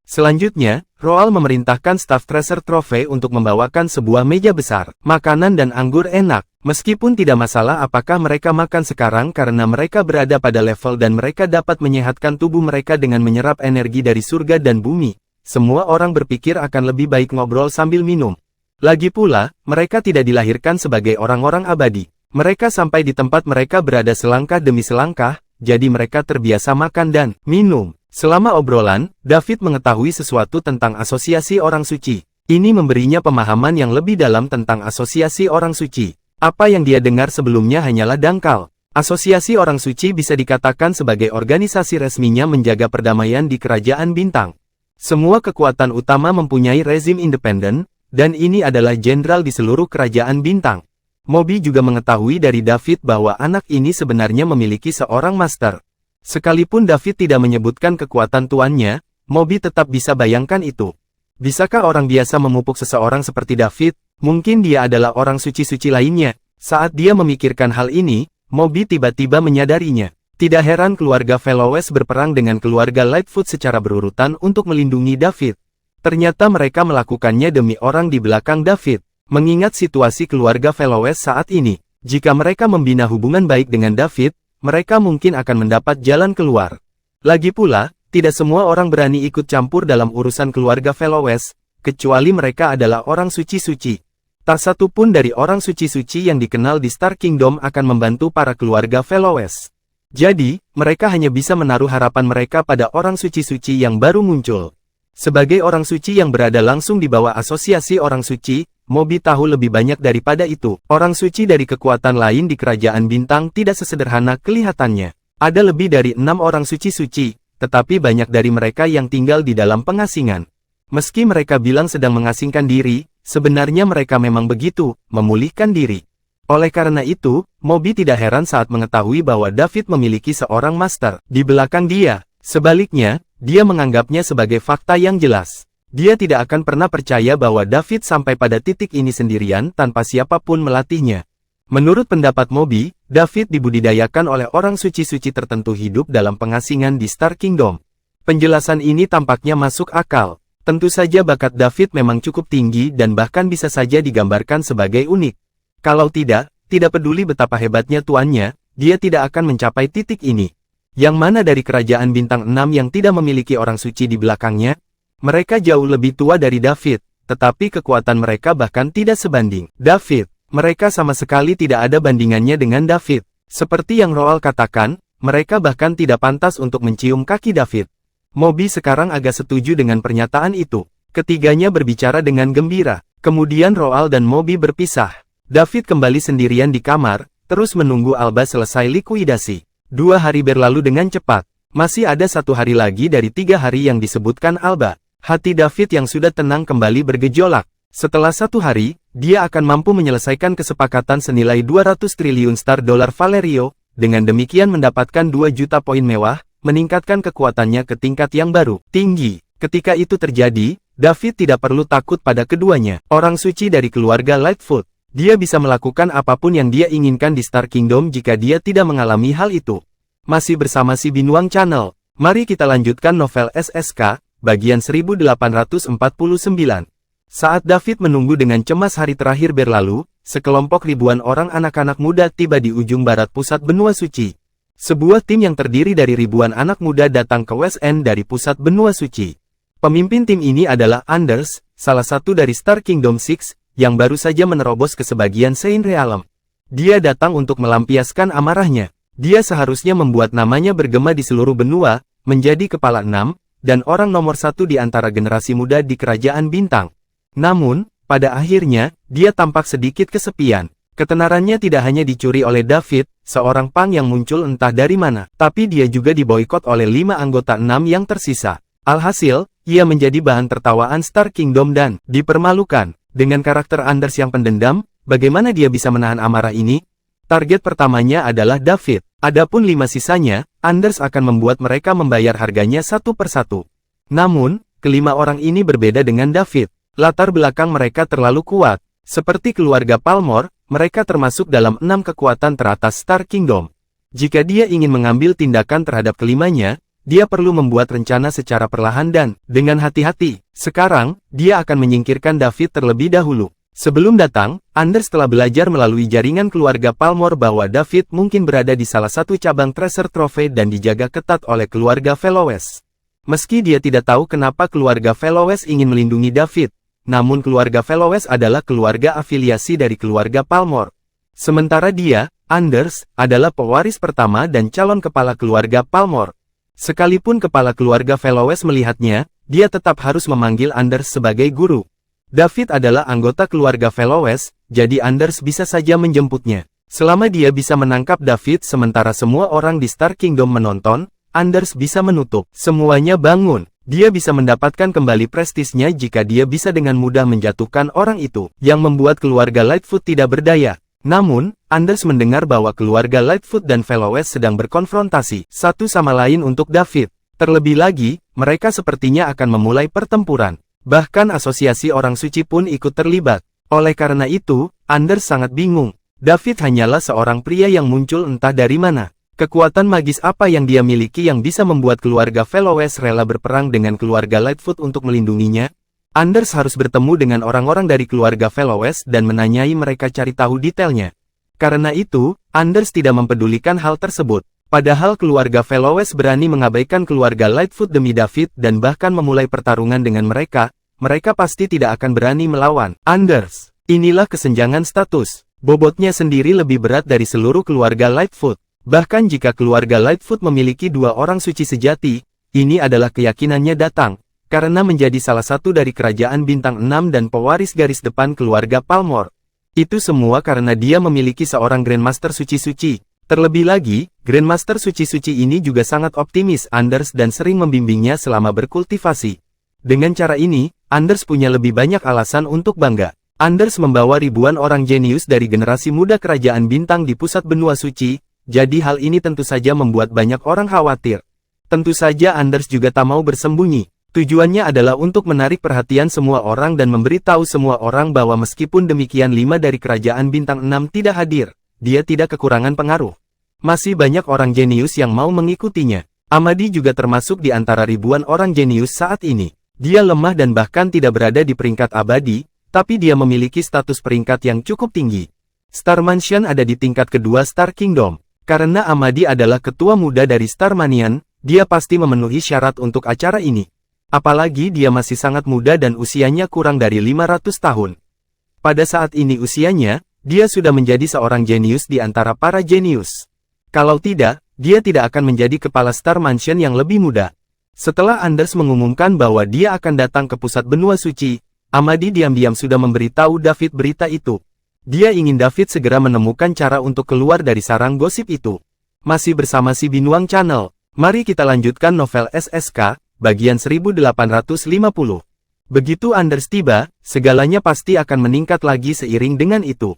S1: Selanjutnya, Roald memerintahkan staf Treasure Trove untuk membawakan sebuah meja besar. Makanan dan anggur enak. Meskipun tidak masalah apakah mereka makan sekarang karena mereka berada pada level dan mereka dapat menyehatkan tubuh mereka dengan menyerap energi dari surga dan bumi. Semua orang berpikir akan lebih baik ngobrol sambil minum. Lagi pula, mereka tidak dilahirkan sebagai orang-orang abadi. Mereka sampai di tempat mereka berada selangkah demi selangkah, jadi mereka terbiasa makan dan minum. Selama obrolan, David mengetahui sesuatu tentang asosiasi orang suci. Ini memberinya pemahaman yang lebih dalam tentang asosiasi orang suci. Apa yang dia dengar sebelumnya hanyalah dangkal. Asosiasi orang suci bisa dikatakan sebagai organisasi resminya menjaga perdamaian di Kerajaan Bintang. Semua kekuatan utama mempunyai rezim independen, dan ini adalah jenderal di seluruh Kerajaan Bintang. Moby juga mengetahui dari David bahwa anak ini sebenarnya memiliki seorang master. Sekalipun David tidak menyebutkan kekuatan tuannya, Moby tetap bisa bayangkan itu. Bisakah orang biasa memupuk seseorang seperti David? Mungkin dia adalah orang suci-suci lainnya. Saat dia memikirkan hal ini, Moby tiba-tiba menyadarinya. Tidak heran keluarga Fellowes berperang dengan keluarga Lightfoot secara berurutan untuk melindungi David. Ternyata mereka melakukannya demi orang di belakang David. Mengingat situasi keluarga Fellowes saat ini, jika mereka membina hubungan baik dengan David, mereka mungkin akan mendapat jalan keluar. Lagi pula, tidak semua orang berani ikut campur dalam urusan keluarga Fellowes, kecuali mereka adalah orang suci-suci. Tak satu pun dari orang suci-suci yang dikenal di Star Kingdom akan membantu para keluarga Fellowes. Jadi, mereka hanya bisa menaruh harapan mereka pada orang suci-suci yang baru muncul. Sebagai orang suci yang berada langsung di bawah asosiasi orang suci, Moby tahu lebih banyak daripada itu. Orang suci dari kekuatan lain di Kerajaan Bintang tidak sesederhana kelihatannya. Ada lebih dari 6 orang suci-suci, tetapi banyak dari mereka yang tinggal di dalam pengasingan. Meski mereka bilang sedang mengasingkan diri, sebenarnya mereka memang begitu, memulihkan diri. Oleh karena itu, Moby tidak heran saat mengetahui bahwa David memiliki seorang master di belakang dia. Sebaliknya, dia menganggapnya sebagai fakta yang jelas. Dia tidak akan pernah percaya bahwa David sampai pada titik ini sendirian tanpa siapapun melatihnya. Menurut pendapat Moby, David dibudidayakan oleh orang suci-suci tertentu hidup dalam pengasingan di Star Kingdom. Penjelasan ini tampaknya masuk akal. Tentu saja bakat David memang cukup tinggi dan bahkan bisa saja digambarkan sebagai unik. Kalau tidak peduli betapa hebatnya tuannya, dia tidak akan mencapai titik ini. Yang mana dari kerajaan bintang 6 yang tidak memiliki orang suci di belakangnya? Mereka jauh lebih tua dari David, tetapi kekuatan mereka bahkan tidak sebanding. David, mereka sama sekali tidak ada bandingannya dengan David. Seperti yang Roald katakan, mereka bahkan tidak pantas untuk mencium kaki David. Moby sekarang agak setuju dengan pernyataan itu. Ketiganya berbicara dengan gembira. Kemudian Roald dan Moby berpisah. David kembali sendirian di kamar, terus menunggu Alba selesai likuidasi. 2 hari berlalu dengan cepat. Masih ada 1 hari lagi dari 3 hari yang disebutkan Alba. Hati David yang sudah tenang kembali bergejolak. Setelah 1 hari, dia akan mampu menyelesaikan kesepakatan senilai 200 triliun star dolar Valerio, dengan demikian mendapatkan 2 juta poin mewah, meningkatkan kekuatannya ke tingkat yang baru, tinggi. Ketika itu terjadi, David tidak perlu takut pada keduanya. Orang suci dari keluarga Lightfoot. Dia bisa melakukan apapun yang dia inginkan di Star Kingdom jika dia tidak mengalami hal itu. Masih bersama si Binuang Channel. Mari kita lanjutkan novel SSK, bagian 1849. Saat David menunggu dengan cemas hari terakhir berlalu, sekelompok ribuan orang anak-anak muda tiba di ujung barat pusat benua suci. Sebuah tim yang terdiri dari ribuan anak muda datang ke West End dari pusat benua suci. Pemimpin tim ini adalah Anders, salah satu dari Star Kingdom 6, yang baru saja menerobos ke sebagian Saint Realm. Dia datang untuk melampiaskan amarahnya. Dia seharusnya membuat namanya bergema di seluruh benua, menjadi kepala 6, dan orang nomor 1 di antara generasi muda di Kerajaan Bintang. Namun, pada akhirnya, dia tampak sedikit kesepian. Ketenarannya tidak hanya dicuri oleh David, seorang pang yang muncul entah dari mana, tapi dia juga diboikot oleh 5 anggota 6 yang tersisa. Alhasil, ia menjadi bahan tertawaan Star Kingdom dan dipermalukan. Dengan karakter Anders yang pendendam, bagaimana dia bisa menahan amarah ini? Target pertamanya adalah David. Adapun 5 sisanya, Anders akan membuat mereka membayar harganya satu persatu. Namun, kelima orang ini berbeda dengan David. Latar belakang mereka terlalu kuat. Seperti keluarga Palmore, mereka termasuk dalam 6 kekuatan teratas Star Kingdom. Jika dia ingin mengambil tindakan terhadap kelimanya, dia perlu membuat rencana secara perlahan dan dengan hati-hati. Sekarang, dia akan menyingkirkan David terlebih dahulu. Sebelum datang, Anders telah belajar melalui jaringan keluarga Palmore bahwa David mungkin berada di salah satu cabang treasure trove dan dijaga ketat oleh keluarga Fellowes. Meski dia tidak tahu kenapa keluarga Fellowes ingin melindungi David, namun keluarga Fellowes adalah keluarga afiliasi dari keluarga Palmore. Sementara dia, Anders, adalah pewaris pertama dan calon kepala keluarga Palmore. Sekalipun kepala keluarga Fellowes melihatnya, dia tetap harus memanggil Anders sebagai guru. David adalah anggota keluarga Fellowes, jadi Anders bisa saja menjemputnya. Selama dia bisa menangkap David sementara semua orang di Star Kingdom menonton, Anders bisa menutup. Semuanya bangun. Dia bisa mendapatkan kembali prestisnya jika dia bisa dengan mudah menjatuhkan orang itu, yang membuat keluarga Lightfoot tidak berdaya. Namun, Anders mendengar bahwa keluarga Lightfoot dan Fellowes sedang berkonfrontasi satu sama lain untuk David. Terlebih lagi, mereka sepertinya akan memulai pertempuran. Bahkan asosiasi orang suci pun ikut terlibat. Oleh karena itu, Anders sangat bingung. David hanyalah seorang pria yang muncul entah dari mana. Kekuatan magis apa yang dia miliki yang bisa membuat keluarga Fellowes rela berperang dengan keluarga Lightfoot untuk melindunginya? Anders harus bertemu dengan orang-orang dari keluarga Fellowes dan menanyai mereka cari tahu detailnya. Karena itu, Anders tidak mempedulikan hal tersebut. Padahal keluarga Fellowes berani mengabaikan keluarga Lightfoot demi David dan bahkan memulai pertarungan dengan mereka, mereka pasti tidak akan berani melawan Anders. Inilah kesenjangan status. Bobotnya sendiri lebih berat dari seluruh keluarga Lightfoot. Bahkan jika keluarga Lightfoot memiliki 2 orang suci sejati, ini adalah keyakinannya datang, karena menjadi salah satu dari kerajaan bintang 6 dan pewaris garis depan keluarga Palmore. Itu semua karena dia memiliki seorang Grandmaster suci-suci. Terlebih lagi, Grandmaster suci-suci ini juga sangat optimis Anders dan sering membimbingnya selama berkultivasi. Dengan cara ini, Anders punya lebih banyak alasan untuk bangga. Anders membawa ribuan orang jenius dari generasi muda kerajaan bintang di pusat benua suci, jadi hal ini tentu saja membuat banyak orang khawatir. Tentu saja Anders juga tak mau bersembunyi. Tujuannya adalah untuk menarik perhatian semua orang dan memberitahu semua orang bahwa meskipun demikian 5 dari kerajaan bintang 6 tidak hadir, dia tidak kekurangan pengaruh. Masih banyak orang jenius yang mau mengikutinya. Amadi juga termasuk di antara ribuan orang jenius saat ini. Dia lemah dan bahkan tidak berada di peringkat abadi, tapi dia memiliki status peringkat yang cukup tinggi. Star Mansion ada di tingkat kedua Star Kingdom. Karena Amadi adalah ketua muda dari Star Manian, dia pasti memenuhi syarat untuk acara ini. Apalagi dia masih sangat muda dan usianya kurang dari 500 tahun. Pada saat ini usianya, dia sudah menjadi seorang jenius di antara para jenius. Kalau tidak, dia tidak akan menjadi kepala Star Mansion yang lebih muda. Setelah Anders mengumumkan bahwa dia akan datang ke pusat benua suci, Amadi diam-diam sudah memberitahu David berita itu. Dia ingin David segera menemukan cara untuk keluar dari sarang gosip itu. Masih bersama si Binuang Channel, mari kita lanjutkan novel SSK, bagian 1850. Begitu Anders tiba, segalanya pasti akan meningkat lagi seiring dengan itu.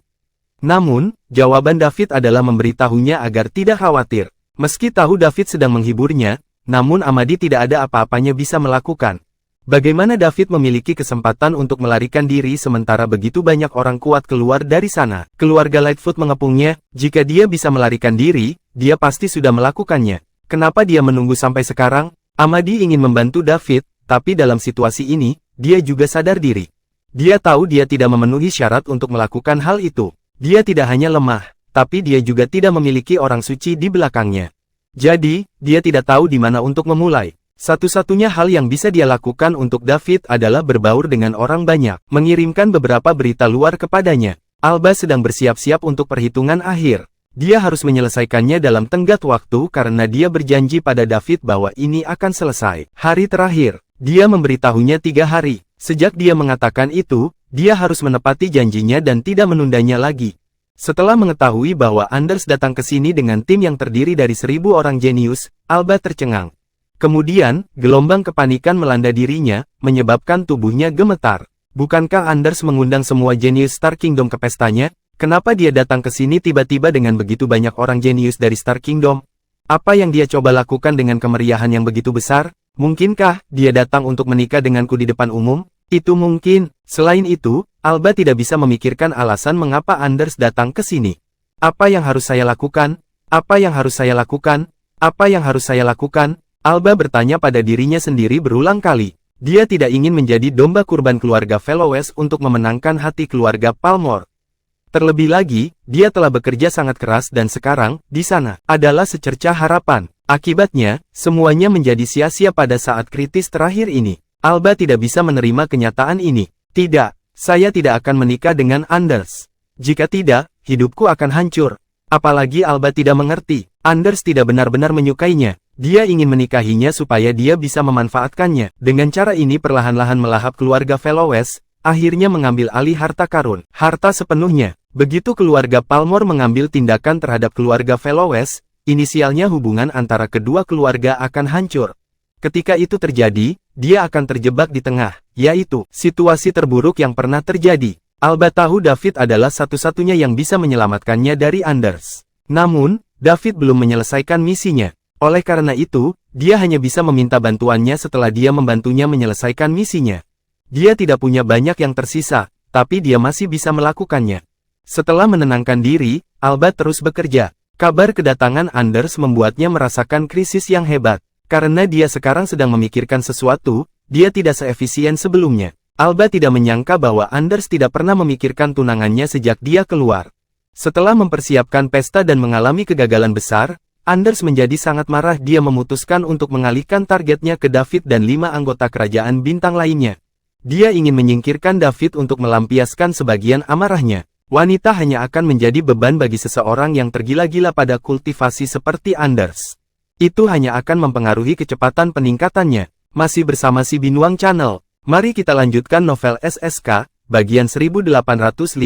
S1: Namun, jawaban David adalah memberitahunya agar tidak khawatir. Meski tahu David sedang menghiburnya, namun Amadi tidak ada apa-apanya bisa melakukan. Bagaimana David memiliki kesempatan untuk melarikan diri sementara begitu banyak orang kuat keluar dari sana? Keluarga Lightfoot mengepungnya, jika dia bisa melarikan diri, dia pasti sudah melakukannya. Kenapa dia menunggu sampai sekarang? Amadi ingin membantu David, tapi dalam situasi ini, dia juga sadar diri. Dia tahu dia tidak memenuhi syarat untuk melakukan hal itu. Dia tidak hanya lemah, tapi dia juga tidak memiliki orang suci di belakangnya. Jadi, dia tidak tahu di mana untuk memulai. Satu-satunya hal yang bisa dia lakukan untuk David adalah berbaur dengan orang banyak, mengirimkan beberapa berita luar kepadanya. Alba sedang bersiap-siap untuk perhitungan akhir. Dia harus menyelesaikannya dalam tenggat waktu karena dia berjanji pada David bahwa ini akan selesai. Hari terakhir, dia memberitahunya 3 hari. Sejak dia mengatakan itu, dia harus menepati janjinya dan tidak menundanya lagi. Setelah mengetahui bahwa Anders datang ke sini dengan tim yang terdiri dari 1000 orang jenius, Alba tercengang. Kemudian, gelombang kepanikan melanda dirinya, menyebabkan tubuhnya gemetar. Bukankah Anders mengundang semua jenius Star Kingdom ke pestanya? Kenapa dia datang ke sini tiba-tiba dengan begitu banyak orang jenius dari Star Kingdom? Apa yang dia coba lakukan dengan kemeriahan yang begitu besar? Mungkinkah dia datang untuk menikah denganku di depan umum? Itu mungkin. Selain itu, Alba tidak bisa memikirkan alasan mengapa Anders datang ke sini. Apa yang harus saya lakukan? Apa yang harus saya lakukan? Apa yang harus saya lakukan? Alba bertanya pada dirinya sendiri berulang kali. Dia tidak ingin menjadi domba kurban keluarga Fellowes untuk memenangkan hati keluarga Palmore. Terlebih lagi, dia telah bekerja sangat keras dan sekarang, di sana, adalah secercah harapan. Akibatnya, semuanya menjadi sia-sia pada saat kritis terakhir ini. Alba tidak bisa menerima kenyataan ini. Tidak, saya tidak akan menikah dengan Anders. Jika tidak, hidupku akan hancur. Apalagi Alba tidak mengerti, Anders tidak benar-benar menyukainya. Dia ingin menikahinya supaya dia bisa memanfaatkannya. Dengan cara ini perlahan-lahan melahap keluarga Fellowes, akhirnya mengambil alih harta karun. Harta sepenuhnya. Begitu keluarga Palmore mengambil tindakan terhadap keluarga Fellowes, inisialnya hubungan antara kedua keluarga akan hancur. Ketika itu terjadi, dia akan terjebak di tengah, yaitu situasi terburuk yang pernah terjadi. Alba tahu David adalah satu-satunya yang bisa menyelamatkannya dari Anders. Namun, David belum menyelesaikan misinya. Oleh karena itu, dia hanya bisa meminta bantuannya setelah dia membantunya menyelesaikan misinya. Dia tidak punya banyak yang tersisa, tapi dia masih bisa melakukannya. Setelah menenangkan diri, Alba terus bekerja. Kabar kedatangan Anders membuatnya merasakan krisis yang hebat. Karena dia sekarang sedang memikirkan sesuatu, dia tidak seefisien sebelumnya. Alba tidak menyangka bahwa Anders tidak pernah memikirkan tunangannya sejak dia keluar. Setelah mempersiapkan pesta dan mengalami kegagalan besar, Anders menjadi sangat marah. Dia memutuskan untuk mengalihkan targetnya ke David dan 5 anggota kerajaan bintang lainnya. Dia ingin menyingkirkan David untuk melampiaskan sebagian amarahnya. Wanita hanya akan menjadi beban bagi seseorang yang tergila-gila pada kultivasi seperti Anders. Itu hanya akan mempengaruhi kecepatan peningkatannya. Masih bersama si Binuang Channel, mari kita lanjutkan novel SSK, bagian 1851.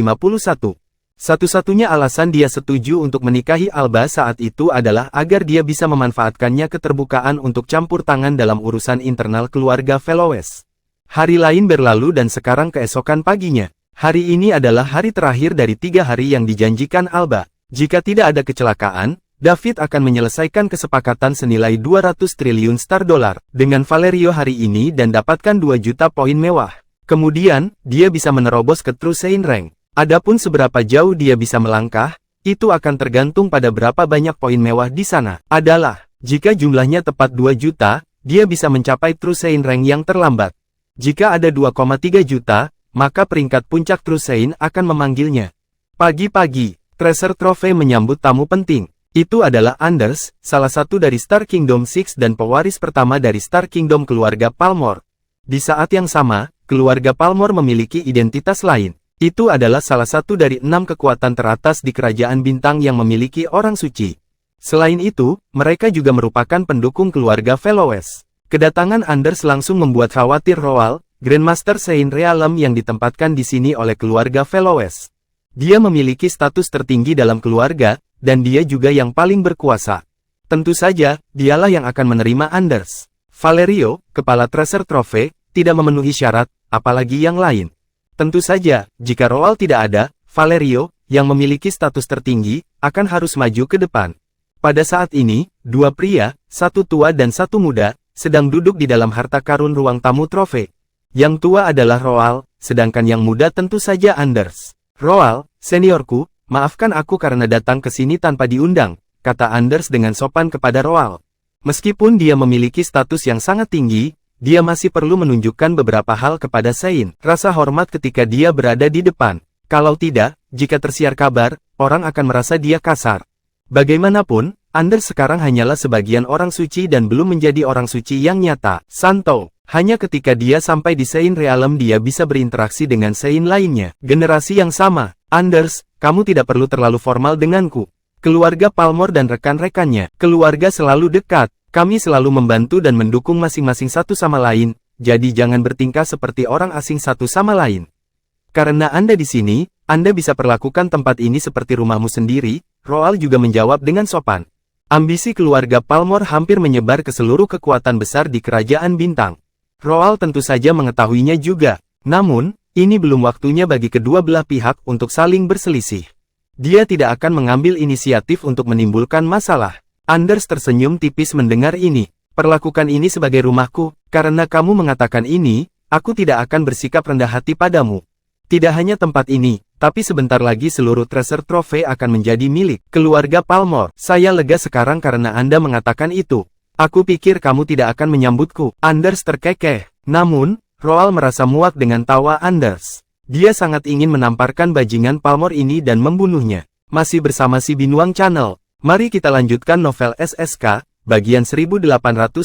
S1: Satu-satunya alasan dia setuju untuk menikahi Alba saat itu adalah agar dia bisa memanfaatkannya keterbukaan untuk campur tangan dalam urusan internal keluarga Fellowes. Hari lain berlalu dan sekarang keesokan paginya. Hari ini adalah hari terakhir dari 3 hari yang dijanjikan Alba. Jika tidak ada kecelakaan, David akan menyelesaikan kesepakatan senilai 200 triliun star dolar dengan Valerio hari ini dan dapatkan 2 juta poin mewah. Kemudian, dia bisa menerobos ke True Sein Rank. Adapun seberapa jauh dia bisa melangkah, itu akan tergantung pada berapa banyak poin mewah di sana. Adalah, jika jumlahnya tepat 2 juta, dia bisa mencapai True Sein Rank yang terlambat. Jika ada 2,3 juta, maka peringkat puncak True Sein akan memanggilnya. Pagi-pagi, Treasure Trophy menyambut tamu penting. Itu adalah Anders, salah satu dari Star Kingdom 6 dan pewaris pertama dari Star Kingdom keluarga Palmore. Di saat yang sama, keluarga Palmore memiliki identitas lain. Itu adalah salah satu dari 6 kekuatan teratas di kerajaan bintang yang memiliki orang suci. Selain itu, mereka juga merupakan pendukung keluarga Veloes. Kedatangan Anders langsung membuat khawatir Roal, Grandmaster Sein Realm yang ditempatkan di sini oleh keluarga Veloes. Dia memiliki status tertinggi dalam keluarga, dan dia juga yang paling berkuasa. Tentu saja, dialah yang akan menerima Anders. Valerio, kepala Treasure Trophy, tidak memenuhi syarat, apalagi yang lain. Tentu saja, jika Roal tidak ada, Valerio, yang memiliki status tertinggi, akan harus maju ke depan. Pada saat ini, 2 pria, 1 tua dan 1 muda, sedang duduk di dalam harta karun ruang tamu trofe. Yang tua adalah Roal, sedangkan yang muda tentu saja Anders. Roal, seniorku, maafkan aku karena datang ke sini tanpa diundang, kata Anders dengan sopan kepada Roal. Meskipun dia memiliki status yang sangat tinggi, dia masih perlu menunjukkan beberapa hal kepada Sein, rasa hormat ketika dia berada di depan. Kalau tidak, jika tersiar kabar, orang akan merasa dia kasar. Bagaimanapun, Anders sekarang hanyalah sebagian orang suci dan belum menjadi orang suci yang nyata. Santo, hanya ketika dia sampai di Sein Realm dia bisa berinteraksi dengan Sein lainnya. Generasi yang sama, Anders, kamu tidak perlu terlalu formal denganku. Keluarga Palmore dan rekan-rekannya, keluarga selalu dekat. Kami selalu membantu dan mendukung masing-masing satu sama lain, jadi jangan bertingkah seperti orang asing satu sama lain. Karena Anda di sini, Anda bisa perlakukan tempat ini seperti rumahmu sendiri, Roal juga menjawab dengan sopan. Ambisi keluarga Palmore hampir menyebar ke seluruh kekuatan besar di kerajaan bintang. Roal tentu saja mengetahuinya juga, namun, ini belum waktunya bagi kedua belah pihak untuk saling berselisih. Dia tidak akan mengambil inisiatif untuk menimbulkan masalah. Anders tersenyum tipis mendengar ini. Perlakukan ini sebagai rumahku, karena kamu mengatakan ini, aku tidak akan bersikap rendah hati padamu. Tidak hanya tempat ini, tapi sebentar lagi seluruh Treasure Trophy akan menjadi milik keluarga Palmore. Saya lega sekarang karena Anda mengatakan itu. Aku pikir kamu tidak akan menyambutku. Anders terkekeh. Namun, Roal merasa muak dengan tawa Anders. Dia sangat ingin menamparkan bajingan Palmore ini dan membunuhnya. Masih bersama si Binuang Channel. Mari kita lanjutkan novel SSK, bagian 1852.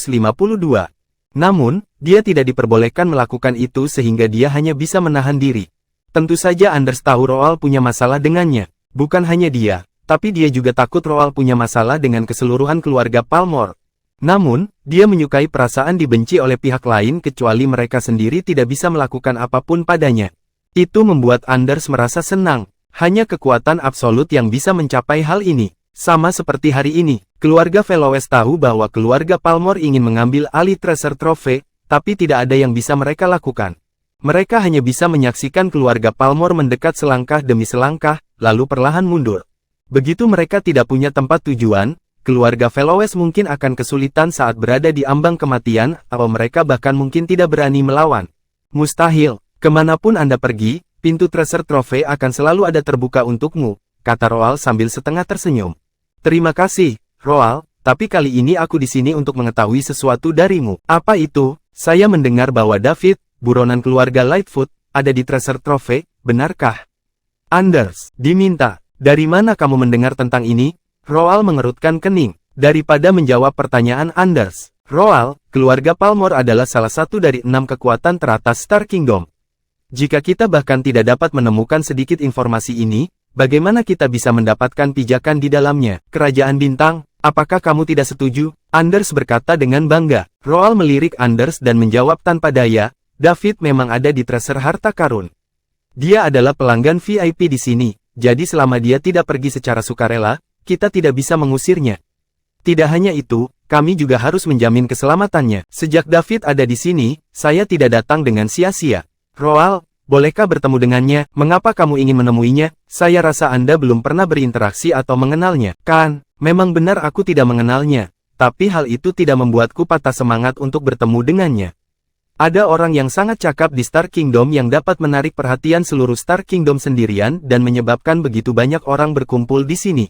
S1: Namun, dia tidak diperbolehkan melakukan itu sehingga dia hanya bisa menahan diri. Tentu saja Anders tahu Roal punya masalah dengannya. Bukan hanya dia, tapi dia juga takut Roal punya masalah dengan keseluruhan keluarga Palmore. Namun, dia menyukai perasaan dibenci oleh pihak lain kecuali mereka sendiri tidak bisa melakukan apapun padanya. Itu membuat Anders merasa senang. Hanya kekuatan absolut yang bisa mencapai hal ini. Sama seperti hari ini, keluarga Veloes tahu bahwa keluarga Palmore ingin mengambil alih Treasure Trophy, tapi tidak ada yang bisa mereka lakukan. Mereka hanya bisa menyaksikan keluarga Palmore mendekat selangkah demi selangkah, lalu perlahan mundur. Begitu mereka tidak punya tempat tujuan, keluarga Veloes mungkin akan kesulitan saat berada di ambang kematian, atau mereka bahkan mungkin tidak berani melawan. Mustahil, kemanapun Anda pergi, pintu Treasure Trophy akan selalu ada terbuka untukmu, kata Roal sambil setengah tersenyum. Terima kasih, Roal, tapi kali ini aku di sini untuk mengetahui sesuatu darimu. Apa itu? Saya mendengar bahwa David, buronan keluarga Lightfoot, ada di Treasure Trophy, benarkah? Anders, diminta. Dari mana kamu mendengar tentang ini? Roal mengerutkan kening. Daripada menjawab pertanyaan Anders, Roal, keluarga Palmore adalah salah satu dari 6 kekuatan teratas Star Kingdom. Jika kita bahkan tidak dapat menemukan sedikit informasi ini, bagaimana kita bisa mendapatkan pijakan di dalamnya? Kerajaan bintang, apakah kamu tidak setuju? Anders berkata dengan bangga. Roal melirik Anders dan menjawab tanpa daya, David memang ada di Treasure Harta Karun. Dia adalah pelanggan VIP di sini, jadi selama dia tidak pergi secara sukarela, kita tidak bisa mengusirnya. Tidak hanya itu, kami juga harus menjamin keselamatannya. Sejak David ada di sini, saya tidak datang dengan sia-sia. Roal, Bolehkah bertemu dengannya? Mengapa kamu ingin menemuinya? Saya rasa Anda belum pernah berinteraksi atau mengenalnya. Kan, memang benar aku tidak mengenalnya. Tapi hal itu tidak membuatku patah semangat untuk bertemu dengannya. Ada orang yang sangat cakap di Star Kingdom yang dapat menarik perhatian seluruh Star Kingdom sendirian dan menyebabkan begitu banyak orang berkumpul di sini.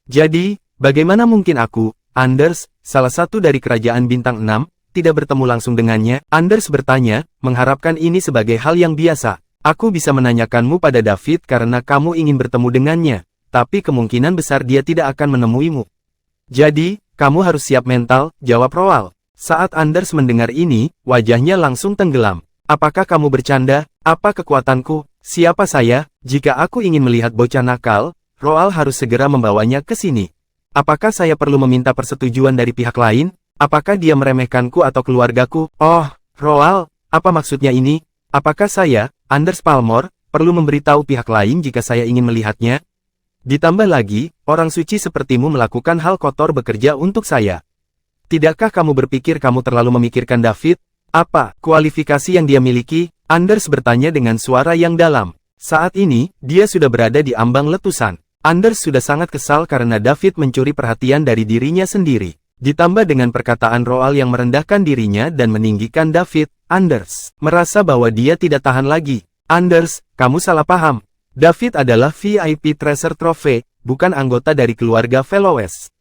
S1: Jadi, bagaimana mungkin aku, Anders, salah satu dari kerajaan bintang 6, tidak bertemu langsung dengannya? Anders bertanya, mengharapkan ini sebagai hal yang biasa. Aku bisa menanyakanmu pada David karena kamu ingin bertemu dengannya, tapi kemungkinan besar dia tidak akan menemuimu. Jadi, kamu harus siap mental, jawab Roald. Saat Anders mendengar ini, wajahnya langsung tenggelam. Apakah kamu bercanda? Apa kekuatanku? Siapa saya? Jika aku ingin melihat bocah nakal, Roald harus segera membawanya ke sini. Apakah saya perlu meminta persetujuan dari pihak lain? Apakah dia meremehkanku atau keluargaku? Oh, Roald, apa maksudnya ini? Apakah saya, Anders Palmer, perlu memberitahu pihak lain jika saya ingin melihatnya? Ditambah lagi, orang suci sepertimu melakukan hal kotor bekerja untuk saya. Tidakkah kamu berpikir kamu terlalu memikirkan David? Apa kualifikasi yang dia miliki? Anders bertanya dengan suara yang dalam. Saat ini, dia sudah berada di ambang letusan. Anders sudah sangat kesal karena David mencuri perhatian dari dirinya sendiri. Ditambah dengan perkataan Roald yang merendahkan dirinya dan meninggikan David, Anders merasa bahwa dia tidak tahan lagi. Anders, kamu salah paham. David adalah VIP Treasure Trophy, bukan anggota dari keluarga Fellows.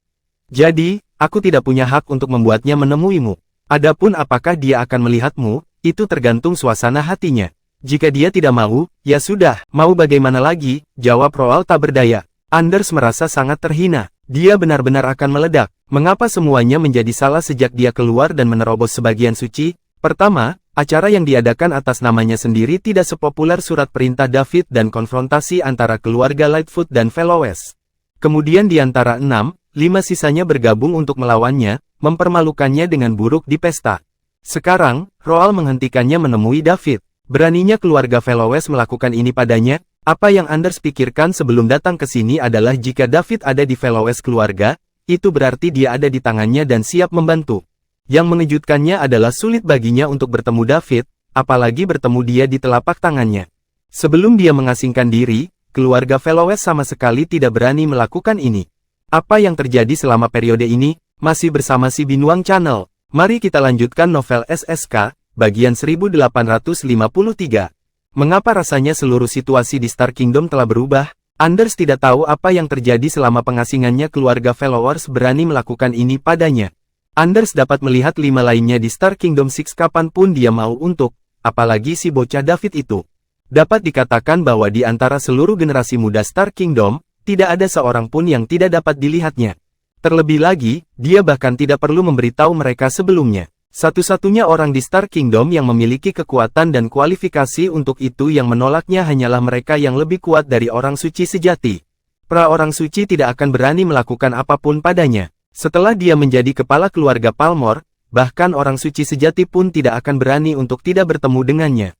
S1: Jadi, aku tidak punya hak untuk membuatnya menemuimu. Adapun apakah dia akan melihatmu, itu tergantung suasana hatinya. Jika dia tidak mau, ya sudah, mau bagaimana lagi, jawab Roald tak berdaya. Anders merasa sangat terhina. Dia benar-benar akan meledak. Mengapa semuanya menjadi salah sejak dia keluar dan menerobos sebagian suci? Pertama, acara yang diadakan atas namanya sendiri tidak sepopuler surat perintah David dan konfrontasi antara keluarga Lightfoot dan Fellows. Kemudian di antara 6, 5 sisanya bergabung untuk melawannya, mempermalukannya dengan buruk di pesta. Sekarang, Roald menghentikannya menemui David. Beraninya keluarga Fellows melakukan ini padanya? Apa yang Anders pikirkan sebelum datang ke sini adalah jika David ada di Fellows keluarga, itu berarti dia ada di tangannya dan siap membantu. Yang mengejutkannya adalah sulit baginya untuk bertemu David, apalagi bertemu dia di telapak tangannya. Sebelum dia mengasingkan diri, keluarga Fellows sama sekali tidak berani melakukan ini. Apa yang terjadi selama periode ini? Masih bersama si Binuang Channel. Mari kita lanjutkan novel SSK, bagian 1853. Mengapa rasanya seluruh situasi di Star Kingdom telah berubah? Anders tidak tahu apa yang terjadi selama pengasingannya keluarga Fellows berani melakukan ini padanya. Anders dapat melihat 5 lainnya di Star Kingdom 6 kapanpun dia mau untuk, apalagi si bocah David itu. Dapat dikatakan bahwa di antara seluruh generasi muda Star Kingdom, tidak ada seorang pun yang tidak dapat dilihatnya. Terlebih lagi, dia bahkan tidak perlu memberitahu mereka sebelumnya. Satu-satunya orang di Star Kingdom yang memiliki kekuatan dan kualifikasi untuk itu yang menolaknya hanyalah mereka yang lebih kuat dari orang suci sejati. Pra orang suci tidak akan berani melakukan apapun padanya. Setelah dia menjadi kepala keluarga Palmer, bahkan orang suci sejati pun tidak akan berani untuk tidak bertemu dengannya.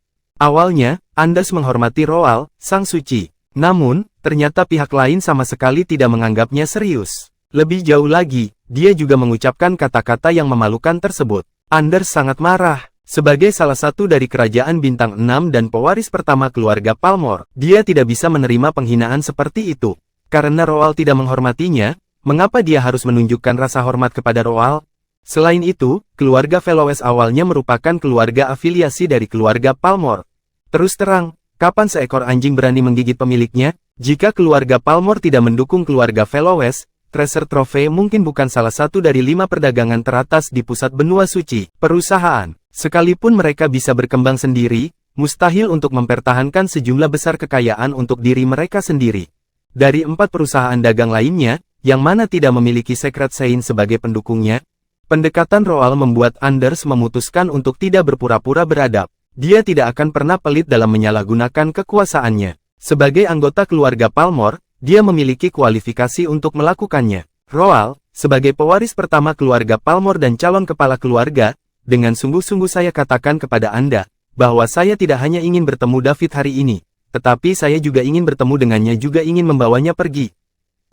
S1: Awalnya, Anders menghormati Roald, sang suci. Namun, ternyata pihak lain sama sekali tidak menganggapnya serius. Lebih jauh lagi, dia juga mengucapkan kata-kata yang memalukan tersebut. Anders sangat marah. Sebagai salah satu dari kerajaan bintang 6 dan pewaris pertama keluarga Palmer, dia tidak bisa menerima penghinaan seperti itu. Karena Roald tidak menghormatinya, mengapa dia harus menunjukkan rasa hormat kepada Roald? Selain itu, keluarga Fellows awalnya merupakan keluarga afiliasi dari keluarga Palmer. Terus terang, kapan seekor anjing berani menggigit pemiliknya? Jika keluarga Palmer tidak mendukung keluarga Fellows, Treasure Trophy mungkin bukan salah satu dari 5 perdagangan teratas di pusat benua suci. Perusahaan, sekalipun mereka bisa berkembang sendiri, mustahil untuk mempertahankan sejumlah besar kekayaan untuk diri mereka sendiri. Dari 4 perusahaan dagang lainnya, yang mana tidak memiliki Secret Saint sebagai pendukungnya, pendekatan Roald membuat Anders memutuskan untuk tidak berpura-pura beradab. Dia tidak akan pernah pelit dalam menyalahgunakan kekuasaannya. Sebagai anggota keluarga Palmer, dia memiliki kualifikasi untuk melakukannya. Roald, sebagai pewaris pertama keluarga Palmer dan calon kepala keluarga, dengan sungguh-sungguh saya katakan kepada Anda, bahwa saya tidak hanya ingin bertemu David hari ini, tetapi saya juga ingin bertemu dengannya juga ingin membawanya pergi.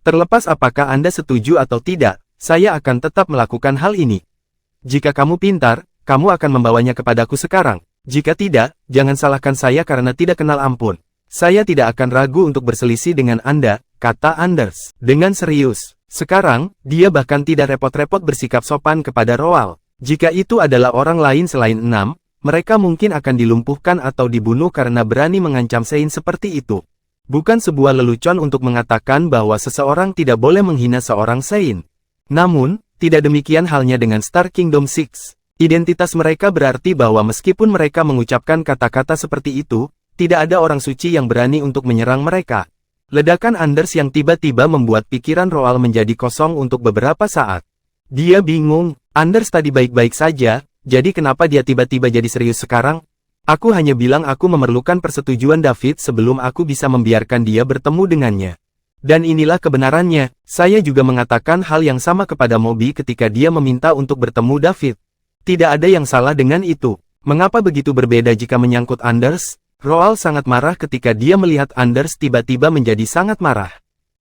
S1: Terlepas apakah Anda setuju atau tidak, saya akan tetap melakukan hal ini. Jika kamu pintar, kamu akan membawanya kepadaku sekarang. Jika tidak, jangan salahkan saya karena tidak kenal ampun. Saya tidak akan ragu untuk berselisih dengan Anda, kata Anders. Dengan serius. Sekarang, dia bahkan tidak repot-repot bersikap sopan kepada Roald. Jika itu adalah orang lain selain 6, mereka mungkin akan dilumpuhkan atau dibunuh karena berani mengancam Sein seperti itu. Bukan sebuah lelucon untuk mengatakan bahwa seseorang tidak boleh menghina seorang Sein. Namun, tidak demikian halnya dengan Star Kingdom 6. Identitas mereka berarti bahwa meskipun mereka mengucapkan kata-kata seperti itu, tidak ada orang suci yang berani untuk menyerang mereka. Ledakan Anders yang tiba-tiba membuat pikiran Roald menjadi kosong untuk beberapa saat. Dia bingung, Anders tadi baik-baik saja, jadi kenapa dia tiba-tiba jadi serius sekarang? Aku hanya bilang aku memerlukan persetujuan David sebelum aku bisa membiarkan dia bertemu dengannya. Dan inilah kebenarannya, saya juga mengatakan hal yang sama kepada Moby ketika dia meminta untuk bertemu David. Tidak ada yang salah dengan itu. Mengapa begitu berbeda jika menyangkut Anders? Roald sangat marah ketika dia melihat Anders tiba-tiba menjadi sangat marah.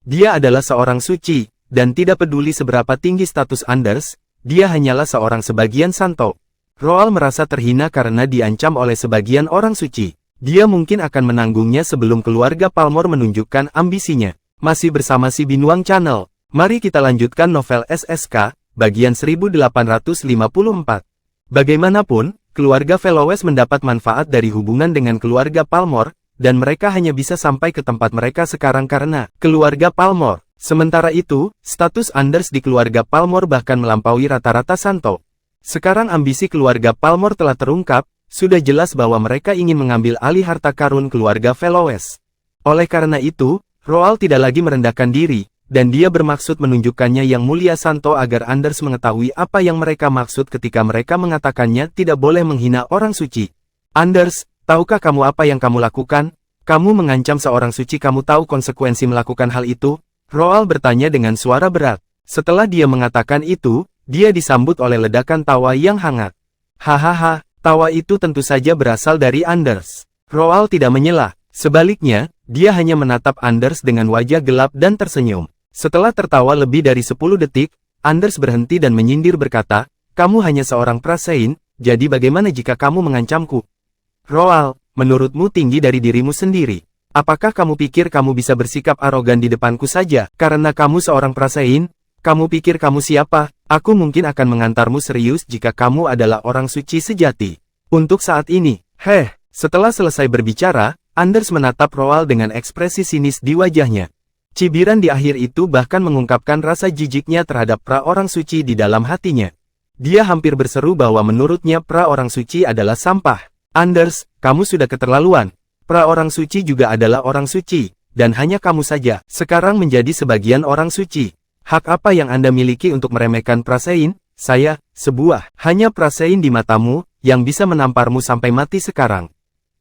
S1: Dia adalah seorang suci, dan tidak peduli seberapa tinggi status Anders, dia hanyalah seorang sebagian santo. Roald merasa terhina karena diancam oleh sebagian orang suci. Dia mungkin akan menanggungnya sebelum keluarga Palmor menunjukkan ambisinya. Masih bersama si Binuang Channel. Mari kita lanjutkan novel SSK, bagian 1854. Bagaimanapun, keluarga Fellowes mendapat manfaat dari hubungan dengan keluarga Palmor, dan mereka hanya bisa sampai ke tempat mereka sekarang karena keluarga Palmor. Sementara itu, status Anders di keluarga Palmor bahkan melampaui rata-rata santo. Sekarang ambisi keluarga Palmor telah terungkap, sudah jelas bahwa mereka ingin mengambil alih harta karun keluarga Fellowes. Oleh karena itu, Roald tidak lagi merendahkan diri, dan dia bermaksud menunjukkannya yang mulia santo agar Anders mengetahui apa yang mereka maksud ketika mereka mengatakannya tidak boleh menghina orang suci. Anders, tahukah kamu apa yang kamu lakukan? Kamu mengancam seorang suci, kamu tahu konsekuensi melakukan hal itu? Roald bertanya dengan suara berat. Setelah dia mengatakan itu, dia disambut oleh ledakan tawa yang hangat. Hahaha, tawa itu tentu saja berasal dari Anders. Roald tidak menyela. Sebaliknya, dia hanya menatap Anders dengan wajah gelap dan tersenyum. Setelah tertawa lebih dari 10 detik, Anders berhenti dan menyindir berkata, kamu hanya seorang prasein, jadi bagaimana jika kamu mengancamku? Roald, menurutmu tinggi dari dirimu sendiri. Apakah kamu pikir kamu bisa bersikap arogan di depanku saja, karena kamu seorang prasein? Kamu pikir kamu siapa? Aku mungkin akan mengantarmu serius jika kamu adalah orang suci sejati. Untuk saat ini, setelah selesai berbicara, Anders menatap Roald dengan ekspresi sinis di wajahnya. Cibiran di akhir itu bahkan mengungkapkan rasa jijiknya terhadap pra orang suci di dalam hatinya. Dia hampir berseru bahwa menurutnya pra orang suci adalah sampah. Anders, kamu sudah keterlaluan. Pra orang suci juga adalah orang suci, dan hanya kamu saja sekarang menjadi sebagian orang suci. Hak apa yang Anda miliki untuk meremehkan prasein? Saya, hanya prasein di matamu, yang bisa menamparmu sampai mati sekarang.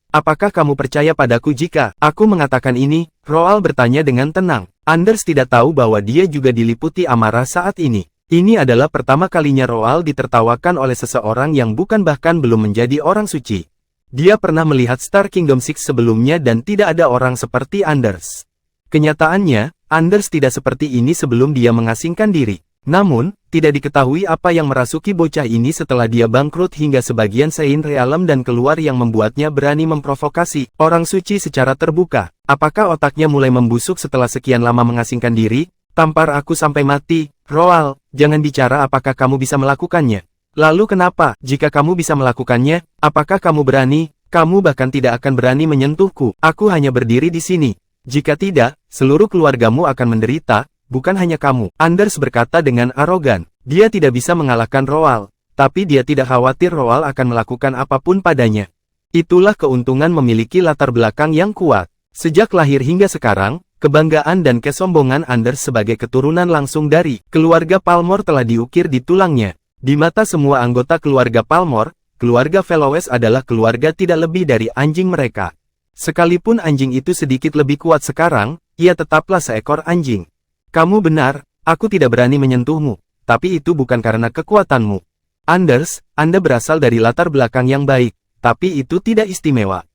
S1: Apakah kamu percaya padaku jika aku mengatakan ini? Roald bertanya dengan tenang. Anders tidak tahu bahwa dia juga diliputi amarah saat ini. Ini adalah pertama kalinya Roald ditertawakan oleh seseorang yang bukan bahkan belum menjadi orang suci. Dia pernah melihat Star Kingdom 6 sebelumnya dan tidak ada orang seperti Anders. Kenyataannya, Anders tidak seperti ini sebelum dia mengasingkan diri. Namun, tidak diketahui apa yang merasuki bocah ini setelah dia bangkrut hingga sebagian Sein Realm dan keluar yang membuatnya berani memprovokasi orang suci secara terbuka. Apakah otaknya mulai membusuk setelah sekian lama mengasingkan diri? Tampar aku sampai mati. Roald, jangan bicara apakah kamu bisa melakukannya. Lalu kenapa, jika kamu bisa melakukannya, apakah kamu berani? Kamu bahkan tidak akan berani menyentuhku. Aku hanya berdiri di sini. Jika tidak, seluruh keluargamu akan menderita. Bukan hanya kamu, Anders berkata dengan arogan. Dia tidak bisa mengalahkan Roald, tapi dia tidak khawatir Roald akan melakukan apapun padanya. Itulah keuntungan memiliki latar belakang yang kuat. Sejak lahir hingga sekarang, kebanggaan dan kesombongan Anders sebagai keturunan langsung dari keluarga Palmor telah diukir di tulangnya. Di mata semua anggota keluarga Palmor, keluarga Fellowes adalah keluarga tidak lebih dari anjing mereka. Sekalipun anjing itu sedikit lebih kuat sekarang, ia tetaplah seekor anjing. Kamu benar, aku tidak berani menyentuhmu, tapi itu bukan karena kekuatanmu. Anders, Anda berasal dari latar belakang yang baik, tapi itu tidak istimewa.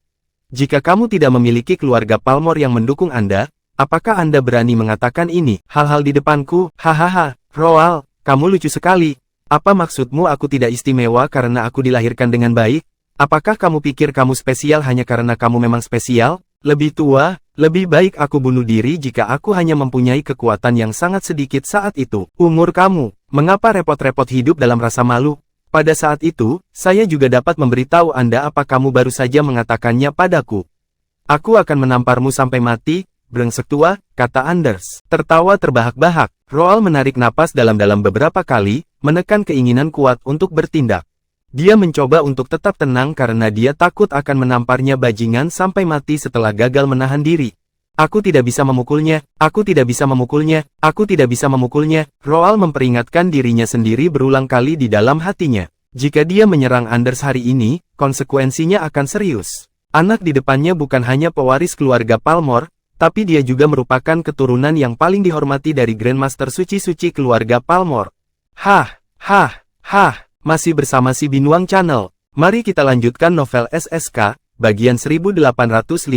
S1: Jika kamu tidak memiliki keluarga Palmor yang mendukung Anda, apakah Anda berani mengatakan ini, hal-hal di depanku? Hahaha, Roald, kamu lucu sekali. Apa maksudmu aku tidak istimewa karena aku dilahirkan dengan baik? Apakah kamu pikir kamu spesial hanya karena kamu memang spesial? Lebih tua, lebih baik aku bunuh diri jika aku hanya mempunyai kekuatan yang sangat sedikit saat itu. Umur kamu, mengapa repot-repot hidup dalam rasa malu? Pada saat itu, saya juga dapat memberitahu Anda apa kamu baru saja mengatakannya padaku. Aku akan menamparmu sampai mati, brengsek tua, kata Anders. Tertawa terbahak-bahak, Roald menarik napas dalam-dalam beberapa kali, menekan keinginan kuat untuk bertindak. Dia mencoba untuk tetap tenang karena dia takut akan menamparnya bajingan sampai mati setelah gagal menahan diri. Aku tidak bisa memukulnya, aku tidak bisa memukulnya, aku tidak bisa memukulnya. Roald memperingatkan dirinya sendiri berulang kali di dalam hatinya. Jika dia menyerang Anders hari ini, konsekuensinya akan serius. Anak di depannya bukan hanya pewaris keluarga Palmore, tapi dia juga merupakan keturunan yang paling dihormati dari Grandmaster Suci-Suci keluarga Palmore. Masih bersama si Binuang Channel. Mari kita lanjutkan novel SSK, bagian 1855.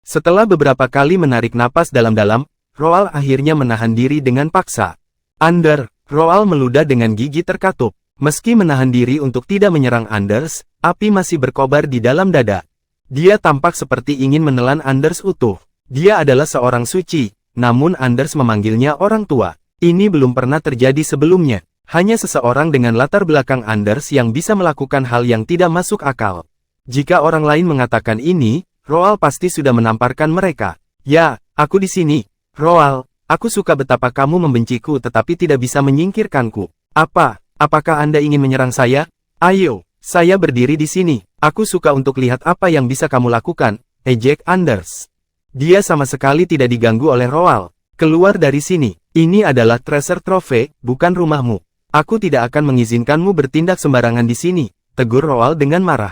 S1: Setelah beberapa kali menarik napas dalam-dalam, Roald akhirnya menahan diri dengan paksa. Roald meludah dengan gigi terkatup. Meski menahan diri untuk tidak menyerang Anders, api masih berkobar di dalam dada. Dia tampak seperti ingin menelan Anders utuh. Dia adalah seorang suci, namun Anders memanggilnya orang tua. Ini belum pernah terjadi sebelumnya. Hanya seseorang dengan latar belakang Anders yang bisa melakukan hal yang tidak masuk akal. Jika orang lain mengatakan ini, Roald pasti sudah menamparkan mereka. Ya, aku di sini. Roald, aku suka betapa kamu membenciku tetapi tidak bisa menyingkirkanku. Apakah Anda ingin menyerang saya? Ayo, saya berdiri di sini. Aku suka untuk lihat apa yang bisa kamu lakukan, ejek Anders. Dia sama sekali tidak diganggu oleh Roald. Keluar dari sini. Ini adalah treasure trophy, bukan rumahmu. Aku tidak akan mengizinkanmu bertindak sembarangan di sini, tegur Roald dengan marah.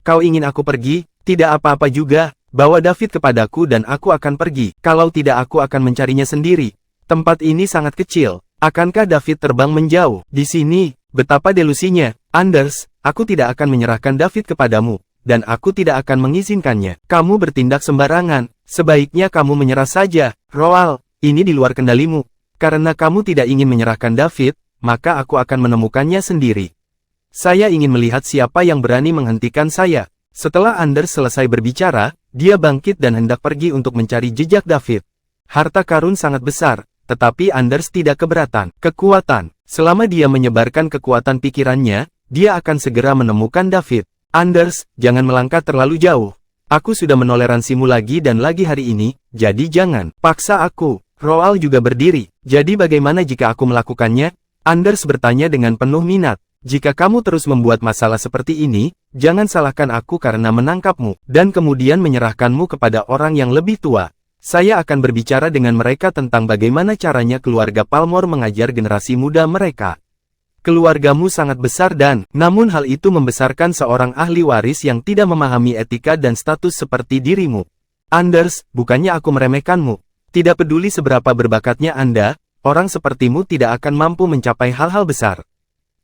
S1: Kau ingin aku pergi? Tidak apa-apa juga. Bawa David kepadaku dan aku akan pergi. Kalau tidak aku akan mencarinya sendiri. Tempat ini sangat kecil. Akankah David terbang menjauh? Di sini, betapa delusinya. Anders, aku tidak akan menyerahkan David kepadamu, dan aku tidak akan mengizinkannya. Kamu bertindak sembarangan, sebaiknya kamu menyerah saja. Roald, ini di luar kendalimu. Karena kamu tidak ingin menyerahkan David, maka aku akan menemukannya sendiri. Saya ingin melihat siapa yang berani menghentikan saya. Setelah Anders selesai berbicara, dia bangkit dan hendak pergi untuk mencari jejak David. Harta karun sangat besar. Tetapi Anders tidak keberatan. Kekuatan. Selama dia menyebarkan kekuatan pikirannya, dia akan segera menemukan David. Anders, jangan melangkah terlalu jauh. Aku sudah menoleransimu lagi dan lagi hari ini, jadi jangan paksa aku. Roald juga berdiri. Jadi bagaimana jika aku melakukannya? Anders bertanya dengan penuh minat. Jika kamu terus membuat masalah seperti ini, jangan salahkan aku karena menangkapmu, dan kemudian menyerahkanmu kepada orang yang lebih tua. Saya akan berbicara dengan mereka tentang bagaimana caranya keluarga Palmore mengajar generasi muda mereka. Keluargamu sangat besar dan, namun hal itu membesarkan seorang ahli waris yang tidak memahami etika dan status seperti dirimu. Anders, bukannya aku meremehkanmu. Tidak peduli seberapa berbakatnya Anda, orang sepertimu tidak akan mampu mencapai hal-hal besar.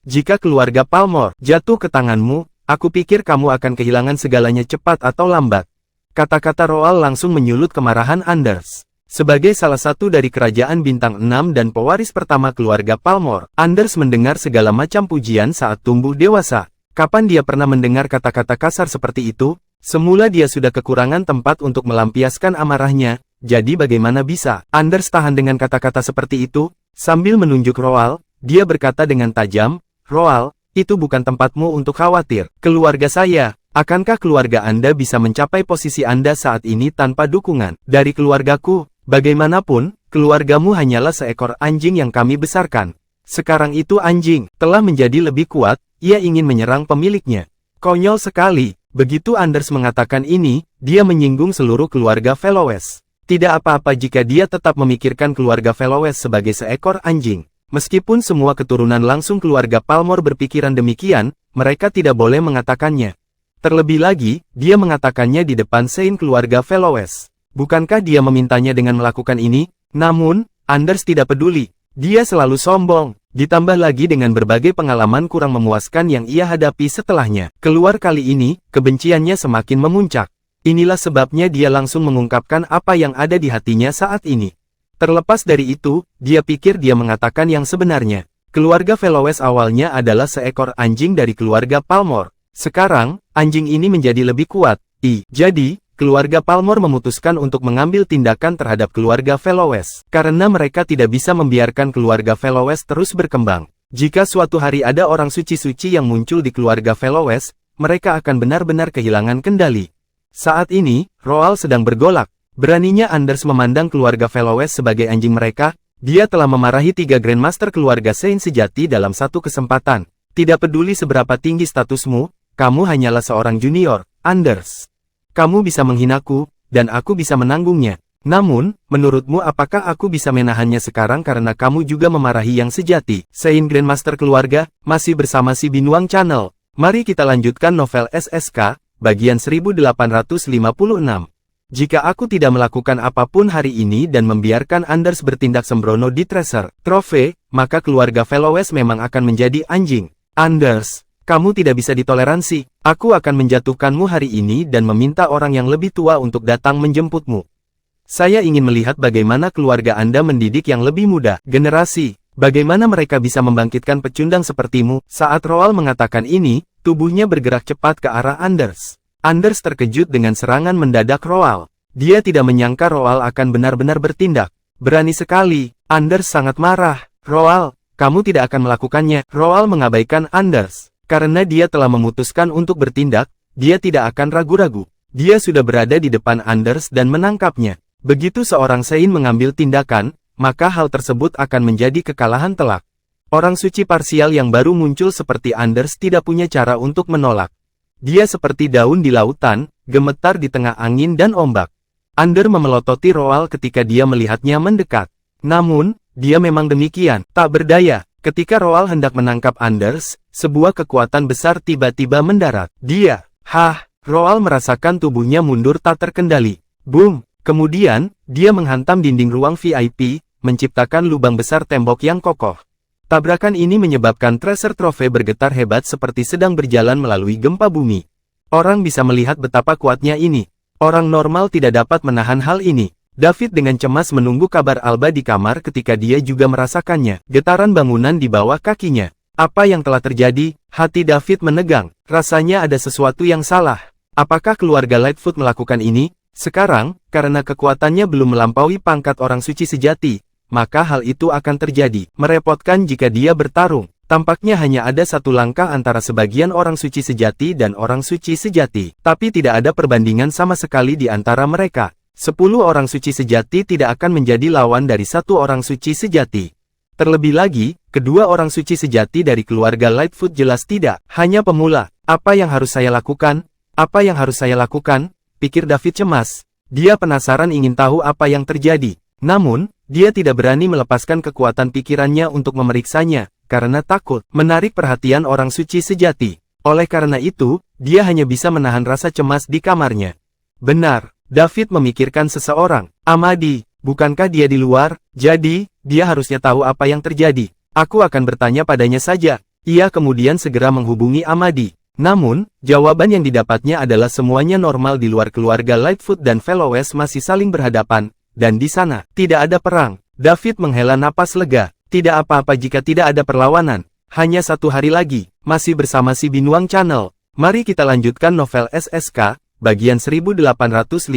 S1: Jika keluarga Palmore jatuh ke tanganmu, aku pikir kamu akan kehilangan segalanya cepat atau lambat. Kata-kata Roald langsung menyulut kemarahan Anders. Sebagai salah satu dari kerajaan bintang 6 dan pewaris pertama keluarga Palmore, Anders mendengar segala macam pujian saat tumbuh dewasa. Kapan dia pernah mendengar kata-kata kasar seperti itu? Semula dia sudah kekurangan tempat untuk melampiaskan amarahnya, jadi bagaimana bisa Anders tahan dengan kata-kata seperti itu? Sambil menunjuk Roald, dia berkata dengan tajam, Roald, itu bukan tempatmu untuk khawatir. Keluarga saya. Akankah keluarga Anda bisa mencapai posisi Anda saat ini tanpa dukungan dari keluargaku? Bagaimanapun, keluargamu hanyalah seekor anjing yang kami besarkan. Sekarang itu anjing telah menjadi lebih kuat, ia ingin menyerang pemiliknya. Konyol sekali. Begitu Anders mengatakan ini, dia menyinggung seluruh keluarga Fellowes. Tidak apa-apa jika dia tetap memikirkan keluarga Fellowes sebagai seekor anjing. Meskipun semua keturunan langsung keluarga Palmore berpikiran demikian, mereka tidak boleh mengatakannya. Terlebih lagi, dia mengatakannya di depan Saint keluarga Fellowes. Bukankah dia memintanya dengan melakukan ini? Namun, Anders tidak peduli. Dia selalu sombong. Ditambah lagi dengan berbagai pengalaman kurang memuaskan yang ia hadapi setelahnya. Keluar kali ini, kebenciannya semakin memuncak. Inilah sebabnya dia langsung mengungkapkan apa yang ada di hatinya saat ini. Terlepas dari itu, dia pikir dia mengatakan yang sebenarnya. Keluarga Fellowes awalnya adalah seekor anjing dari keluarga Palmore. Sekarang, anjing ini menjadi lebih kuat. Jadi, keluarga Palmer memutuskan untuk mengambil tindakan terhadap keluarga Fellowes. Karena mereka tidak bisa membiarkan keluarga Fellowes terus berkembang. Jika suatu hari ada orang suci-suci yang muncul di keluarga Fellowes, mereka akan benar-benar kehilangan kendali. Saat ini, Roald sedang bergolak. Beraninya Anders memandang keluarga Fellowes sebagai anjing mereka. Dia telah memarahi 3 Grandmaster keluarga Saint sejati dalam satu kesempatan. Tidak peduli seberapa tinggi statusmu, kamu hanyalah seorang junior, Anders. Kamu bisa menghinaku, dan aku bisa menanggungnya. Namun, menurutmu apakah aku bisa menahannya sekarang karena kamu juga memarahi yang sejati? Saint Grandmaster keluarga, masih bersama si Binuang Channel. Mari kita lanjutkan novel SSK, bagian 1856. Jika aku tidak melakukan apapun hari ini dan membiarkan Anders bertindak sembrono di Treasure Trove, maka keluarga Fellowes memang akan menjadi anjing. Anders, kamu tidak bisa ditoleransi. Aku akan menjatuhkanmu hari ini dan meminta orang yang lebih tua untuk datang menjemputmu. Saya ingin melihat bagaimana keluarga Anda mendidik yang lebih muda generasi. Bagaimana mereka bisa membangkitkan pecundang sepertimu? Saat Roald mengatakan ini, tubuhnya bergerak cepat ke arah Anders. Anders terkejut dengan serangan mendadak Roald. Dia tidak menyangka Roald akan benar-benar bertindak. Berani sekali. Anders sangat marah. Roald, kamu tidak akan melakukannya. Roald mengabaikan Anders. Karena dia telah memutuskan untuk bertindak, dia tidak akan ragu-ragu. Dia sudah berada di depan Anders dan menangkapnya. Begitu seorang Saint mengambil tindakan, maka hal tersebut akan menjadi kekalahan telak. Orang suci parsial yang baru muncul seperti Anders tidak punya cara untuk menolak. Dia seperti daun di lautan, gemetar di tengah angin dan ombak. Anders memelototi Roald ketika dia melihatnya mendekat. Namun, dia memang demikian, tak berdaya. Ketika Roald hendak menangkap Anders, sebuah kekuatan besar tiba-tiba mendarat. Roald merasakan tubuhnya mundur tak terkendali. Boom! Kemudian, dia menghantam dinding ruang VIP, menciptakan lubang besar tembok yang kokoh. Tabrakan ini menyebabkan Treasure Trove bergetar hebat seperti sedang berjalan melalui gempa bumi. Orang bisa melihat betapa kuatnya ini. Orang normal tidak dapat menahan hal ini. David dengan cemas menunggu kabar Alba di kamar ketika dia juga merasakannya. Getaran bangunan di bawah kakinya. Apa yang telah terjadi? Hati David menegang. Rasanya ada sesuatu yang salah. Apakah keluarga Lightfoot melakukan ini? Sekarang, karena kekuatannya belum melampaui pangkat orang suci sejati, maka hal itu akan terjadi. Merepotkan jika dia bertarung. Tampaknya hanya ada satu langkah antara sebagian orang suci sejati dan orang suci sejati. Tapi tidak ada perbandingan sama sekali di antara mereka. 10 orang suci sejati tidak akan menjadi lawan dari 1 orang suci sejati. Terlebih lagi, kedua orang suci sejati dari keluarga Lightfoot jelas tidak. Hanya pemula. Apa yang harus saya lakukan? Apa yang harus saya lakukan? Pikir David cemas. Dia penasaran ingin tahu apa yang terjadi. Namun, dia tidak berani melepaskan kekuatan pikirannya untuk memeriksanya, karena takut menarik perhatian orang suci sejati. Oleh karena itu, dia hanya bisa menahan rasa cemas di kamarnya. Benar. David memikirkan seseorang. Amadi, bukankah dia di luar? Jadi, dia harusnya tahu apa yang terjadi. Aku akan bertanya padanya saja. Ia kemudian segera menghubungi Amadi. Namun, jawaban yang didapatnya adalah semuanya normal di luar keluarga Lightfoot dan Fellowes masih saling berhadapan, dan di sana, tidak ada perang. David menghela napas lega. Tidak apa-apa jika tidak ada perlawanan. Hanya 1 hari lagi, masih bersama si Binuang Channel. Mari kita lanjutkan novel SSK, bagian 1857.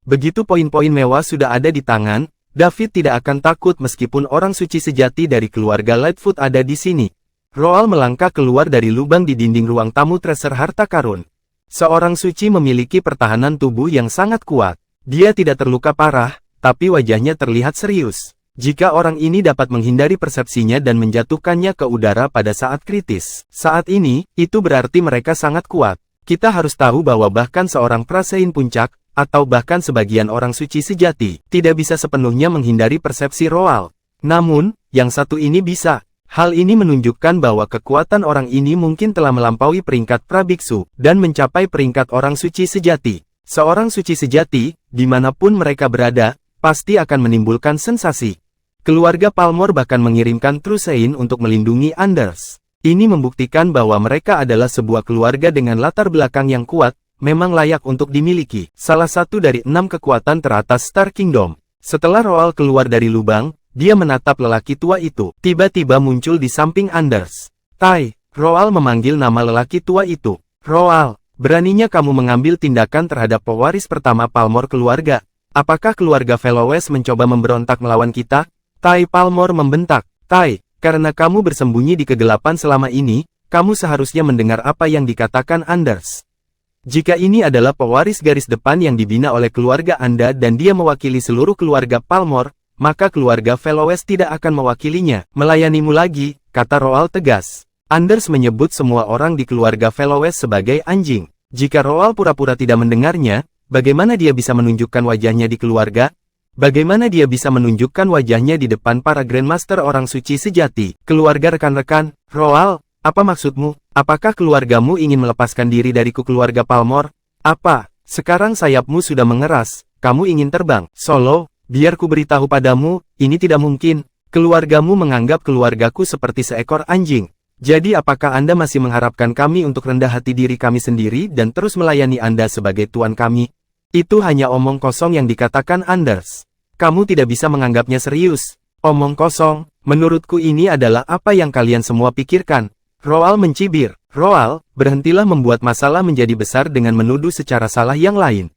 S1: Begitu poin-poin mewah sudah ada di tangan, David tidak akan takut meskipun orang suci sejati dari keluarga Lightfoot ada di sini. Roald melangkah keluar dari lubang di dinding ruang tamu Treasure Harta Karun. Seorang suci memiliki pertahanan tubuh yang sangat kuat. Dia tidak terluka parah, tapi wajahnya terlihat serius. Jika orang ini dapat menghindari persepsinya dan menjatuhkannya ke udara pada saat kritis, saat ini, itu berarti mereka sangat kuat. Kita harus tahu bahwa bahkan seorang prasein puncak, atau bahkan sebagian orang suci sejati, tidak bisa sepenuhnya menghindari persepsi Roald. Namun, yang satu ini bisa. Hal ini menunjukkan bahwa kekuatan orang ini mungkin telah melampaui peringkat prabiksu, dan mencapai peringkat orang suci sejati. Seorang suci sejati, dimanapun mereka berada, pasti akan menimbulkan sensasi. Keluarga Palmer bahkan mengirimkan Trusein untuk melindungi Anders. Ini membuktikan bahwa mereka adalah sebuah keluarga dengan latar belakang yang kuat, memang layak untuk dimiliki. Salah satu dari 6 kekuatan teratas Star Kingdom. Setelah Roald keluar dari lubang, dia menatap lelaki tua itu. Tiba-tiba muncul di samping Anders. Tai, Roal memanggil nama lelaki tua itu. Roal, beraninya kamu mengambil tindakan terhadap pewaris pertama Palmore keluarga. Apakah keluarga Fellowes mencoba memberontak melawan kita? Tai Palmore membentak. Tai, karena kamu bersembunyi di kegelapan selama ini, kamu seharusnya mendengar apa yang dikatakan Anders. Jika ini adalah pewaris garis depan yang dibina oleh keluarga Anda dan dia mewakili seluruh keluarga Palmore, maka keluarga Fellowes tidak akan mewakilinya. Melayanimu lagi, kata Roal tegas. Anders menyebut semua orang di keluarga Fellowes sebagai anjing. Jika Roal pura-pura tidak mendengarnya, bagaimana dia bisa menunjukkan wajahnya di keluarga? Bagaimana dia bisa menunjukkan wajahnya di depan para Grandmaster orang suci sejati? Keluarga rekan-rekan, Roal, apa maksudmu? Apakah keluargamu ingin melepaskan diri dariku keluarga Palmore? Apa? Sekarang sayapmu sudah mengeras, kamu ingin terbang? Solo, biar ku beritahu padamu, ini tidak mungkin. Keluargamu menganggap keluargaku seperti seekor anjing. Jadi apakah Anda masih mengharapkan kami untuk rendah hati diri kami sendiri dan terus melayani Anda sebagai tuan kami? Itu hanya omong kosong yang dikatakan Anders. Kamu tidak bisa menganggapnya serius. Omong kosong, menurutku ini adalah apa yang kalian semua pikirkan. Roal mencibir. Roal, berhentilah membuat masalah menjadi besar dengan menuduh secara salah yang lain.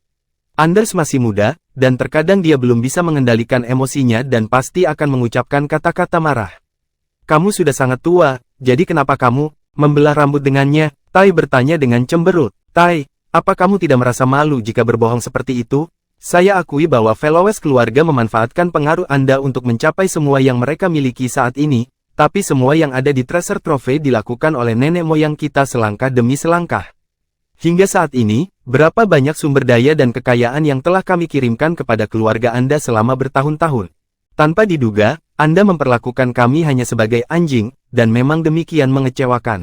S1: Anders masih muda, dan terkadang dia belum bisa mengendalikan emosinya dan pasti akan mengucapkan kata-kata marah. Kamu sudah sangat tua, jadi kenapa kamu membelah rambut dengannya? Tai bertanya dengan cemberut. Tai, apa kamu tidak merasa malu jika berbohong seperti itu? Saya akui bahwa Fellowes keluarga memanfaatkan pengaruh Anda untuk mencapai semua yang mereka miliki saat ini, tapi semua yang ada di Treasure Trove dilakukan oleh nenek moyang kita selangkah demi selangkah. Hingga saat ini, berapa banyak sumber daya dan kekayaan yang telah kami kirimkan kepada keluarga Anda selama bertahun-tahun. Tanpa diduga, Anda memperlakukan kami hanya sebagai anjing, dan memang demikian mengecewakan.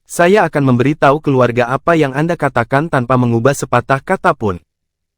S1: Saya akan memberitahu keluarga apa yang Anda katakan tanpa mengubah sepatah kata pun.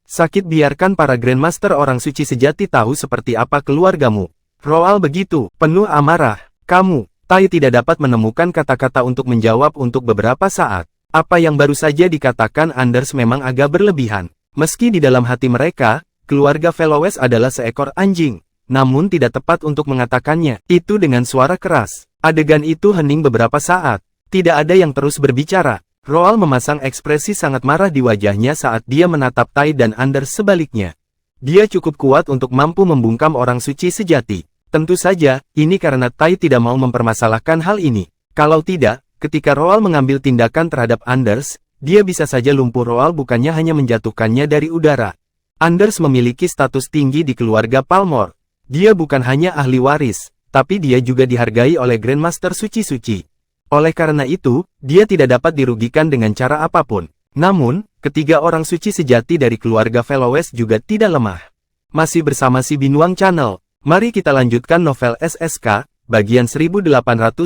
S1: Sakit biarkan para Grandmaster orang suci sejati tahu seperti apa keluargamu. Roal begitu, penuh amarah. Kamu, Tai tidak dapat menemukan kata-kata untuk menjawab untuk beberapa saat. Apa yang baru saja dikatakan Anders memang agak berlebihan. Meski di dalam hati mereka, keluarga Fellowes adalah seekor anjing. Namun tidak tepat untuk mengatakannya, itu dengan suara keras. Adegan itu hening beberapa saat. Tidak ada yang terus berbicara. Roal memasang ekspresi sangat marah di wajahnya saat dia menatap Tai dan Anders sebaliknya. Dia cukup kuat untuk mampu membungkam orang suci sejati. Tentu saja, ini karena Tai tidak mau mempermasalahkan hal ini. Kalau tidak, ketika Roal mengambil tindakan terhadap Anders, dia bisa saja lumpuh. Roal bukannya hanya menjatuhkannya dari udara. Anders memiliki status tinggi di keluarga Palmore. Dia bukan hanya ahli waris, tapi dia juga dihargai oleh Grandmaster suci-suci. Oleh karena itu, dia tidak dapat dirugikan dengan cara apapun. Namun, ketiga orang suci sejati dari keluarga Fellowes juga tidak lemah. Masih bersama si Binuang Channel, mari kita lanjutkan novel SSK, bagian 1858.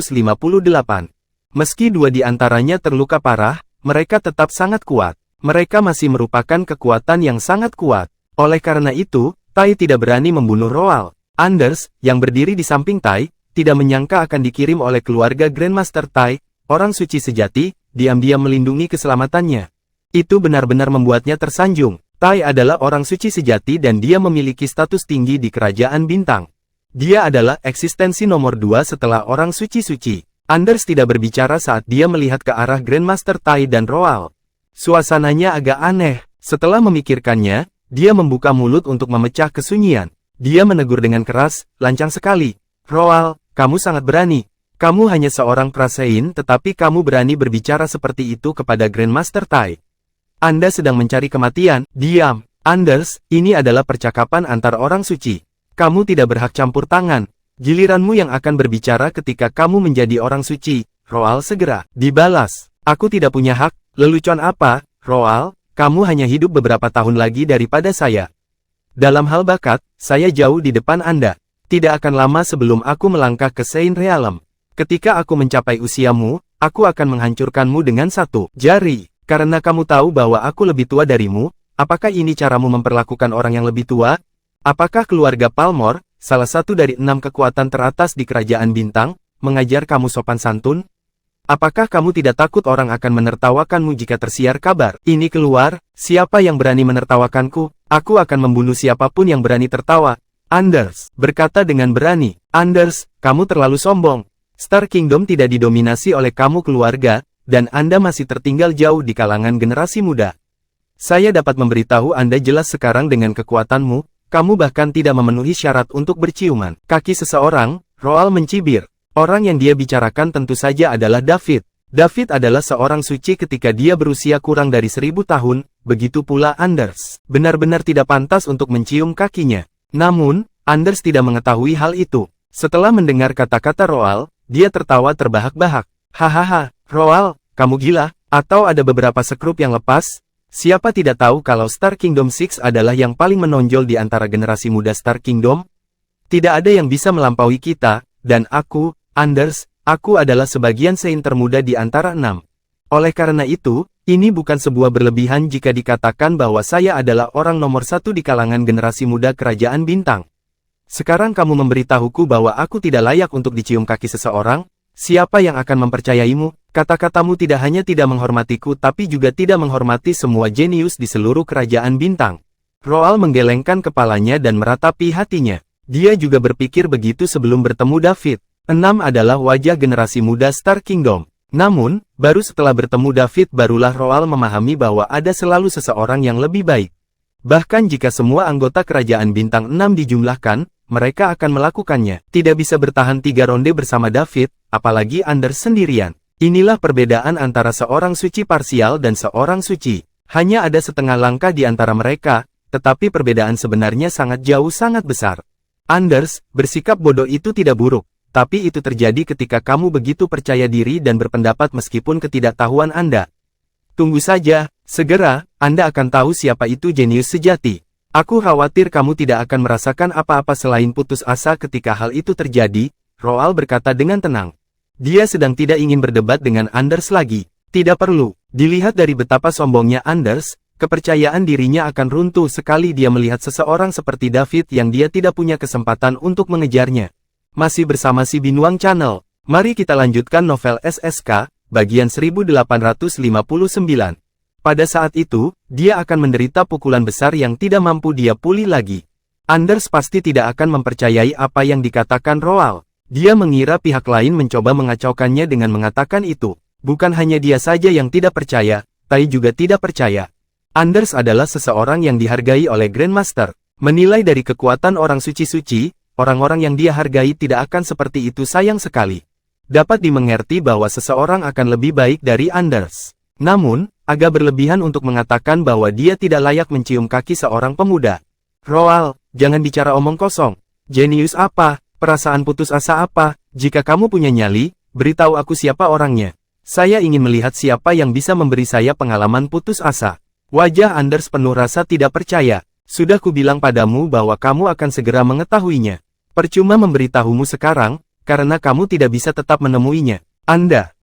S1: Meski dua di antaranya terluka parah, mereka tetap sangat kuat. Mereka masih merupakan kekuatan yang sangat kuat. Oleh karena itu, Tai tidak berani membunuh Roal. Anders, yang berdiri di samping Tai, tidak menyangka akan dikirim oleh keluarga Grandmaster Tai, orang suci sejati, diam-diam melindungi keselamatannya. Itu benar-benar membuatnya tersanjung. Tai adalah orang suci sejati dan dia memiliki status tinggi di Kerajaan Bintang. Dia adalah eksistensi nomor 2 setelah orang suci-suci. Anders tidak berbicara saat dia melihat ke arah Grandmaster Tai dan Roal. Suasananya agak aneh. Setelah memikirkannya, dia membuka mulut untuk memecah kesunyian. Dia menegur dengan keras, lancang sekali. Roal, kamu sangat berani. Kamu hanya seorang prasein tetapi kamu berani berbicara seperti itu kepada Grandmaster Tai. Anda sedang mencari kematian. Diam. Anders, ini adalah percakapan antar orang suci. Kamu tidak berhak campur tangan. Giliranmu yang akan berbicara ketika kamu menjadi orang suci. Roal segera dibalas. Aku tidak punya hak. Lelucon apa, Roal? Kamu hanya hidup beberapa tahun lagi daripada saya. Dalam hal bakat, saya jauh di depan Anda. Tidak akan lama sebelum aku melangkah ke Saint Realm. Ketika aku mencapai usiamu, aku akan menghancurkanmu dengan satu jari. Karena kamu tahu bahwa aku lebih tua darimu, apakah ini caramu memperlakukan orang yang lebih tua? Apakah keluarga Palmore, salah satu dari 6 kekuatan teratas di Kerajaan Bintang, mengajar kamu sopan santun? Apakah kamu tidak takut orang akan menertawakanmu jika tersiar kabar ini keluar? Siapa yang berani menertawakanku? Aku akan membunuh siapapun yang berani tertawa. Anders berkata dengan berani. Anders, kamu terlalu sombong. Star Kingdom tidak didominasi oleh kamu keluarga, dan Anda masih tertinggal jauh di kalangan generasi muda. Saya dapat memberitahu Anda jelas sekarang dengan kekuatanmu, kamu bahkan tidak memenuhi syarat untuk berciuman kaki seseorang. Roal mencibir. Orang yang dia bicarakan tentu saja adalah David. David adalah seorang suci ketika dia berusia kurang dari 1000 tahun, begitu pula Anders. Benar-benar tidak pantas untuk mencium kakinya. Namun, Anders tidak mengetahui hal itu. Setelah mendengar kata-kata Roal, dia tertawa terbahak-bahak. Hahaha, Roal, kamu gila? Atau ada beberapa sekrup yang lepas? Siapa tidak tahu kalau Star Kingdom 6 adalah yang paling menonjol di antara generasi muda Star Kingdom? Tidak ada yang bisa melampaui kita, dan aku, Anders, aku adalah sebagian sein termuda di antara 6. Oleh karena itu, ini bukan sebuah berlebihan jika dikatakan bahwa saya adalah orang nomor 1 di kalangan generasi muda Kerajaan Bintang. Sekarang kamu memberitahuku bahwa aku tidak layak untuk dicium kaki seseorang? Siapa yang akan mempercayaimu? Kata-katamu tidak hanya tidak menghormatiku tapi juga tidak menghormati semua jenius di seluruh Kerajaan Bintang. Roal menggelengkan kepalanya dan meratapi hatinya. Dia juga berpikir begitu sebelum bertemu David. 6 adalah wajah generasi muda Star Kingdom. Namun, baru setelah bertemu David barulah Roal memahami bahwa ada selalu seseorang yang lebih baik. Bahkan jika semua anggota Kerajaan Bintang 6 dijumlahkan, mereka akan melakukannya. Tidak bisa bertahan 3 ronde bersama David, apalagi Anders sendirian. Inilah perbedaan antara seorang suci parsial dan seorang suci. Hanya ada setengah langkah di antara mereka, tetapi perbedaan sebenarnya sangat jauh sangat besar. Anders, bersikap bodoh itu tidak buruk, tapi itu terjadi ketika kamu begitu percaya diri dan berpendapat meskipun ketidaktahuan Anda. Tunggu saja, segera, Anda akan tahu siapa itu jenius sejati. Aku khawatir kamu tidak akan merasakan apa-apa selain putus asa ketika hal itu terjadi, Roal berkata dengan tenang. Dia sedang tidak ingin berdebat dengan Anders lagi. Tidak perlu. Dilihat dari betapa sombongnya Anders, kepercayaan dirinya akan runtuh sekali dia melihat seseorang seperti David yang dia tidak punya kesempatan untuk mengejarnya. Masih bersama si Binuang Channel. Mari kita lanjutkan novel SSK, bagian 1859. Pada saat itu, dia akan menderita pukulan besar yang tidak mampu dia pulih lagi. Anders pasti tidak akan mempercayai apa yang dikatakan Roal. Dia mengira pihak lain mencoba mengacaukannya dengan mengatakan itu. Bukan hanya dia saja yang tidak percaya, Tai juga tidak percaya. Anders adalah seseorang yang dihargai oleh Grandmaster. Menilai dari kekuatan orang suci-suci, orang-orang yang dia hargai tidak akan seperti itu sayang sekali. Dapat dimengerti bahwa seseorang akan lebih baik dari Anders. Namun, agak berlebihan untuk mengatakan bahwa dia tidak layak mencium kaki seorang pemuda. Roal, jangan bicara omong kosong. Jenius apa? Perasaan putus asa apa? Jika kamu punya nyali, beritahu aku siapa orangnya. Saya ingin melihat siapa yang bisa memberi saya pengalaman putus asa. Wajah Anders penuh rasa tidak percaya. Sudah kubilang padamu bahwa kamu akan segera mengetahuinya. Percuma memberitahumu sekarang, karena kamu tidak bisa tetap menemuinya.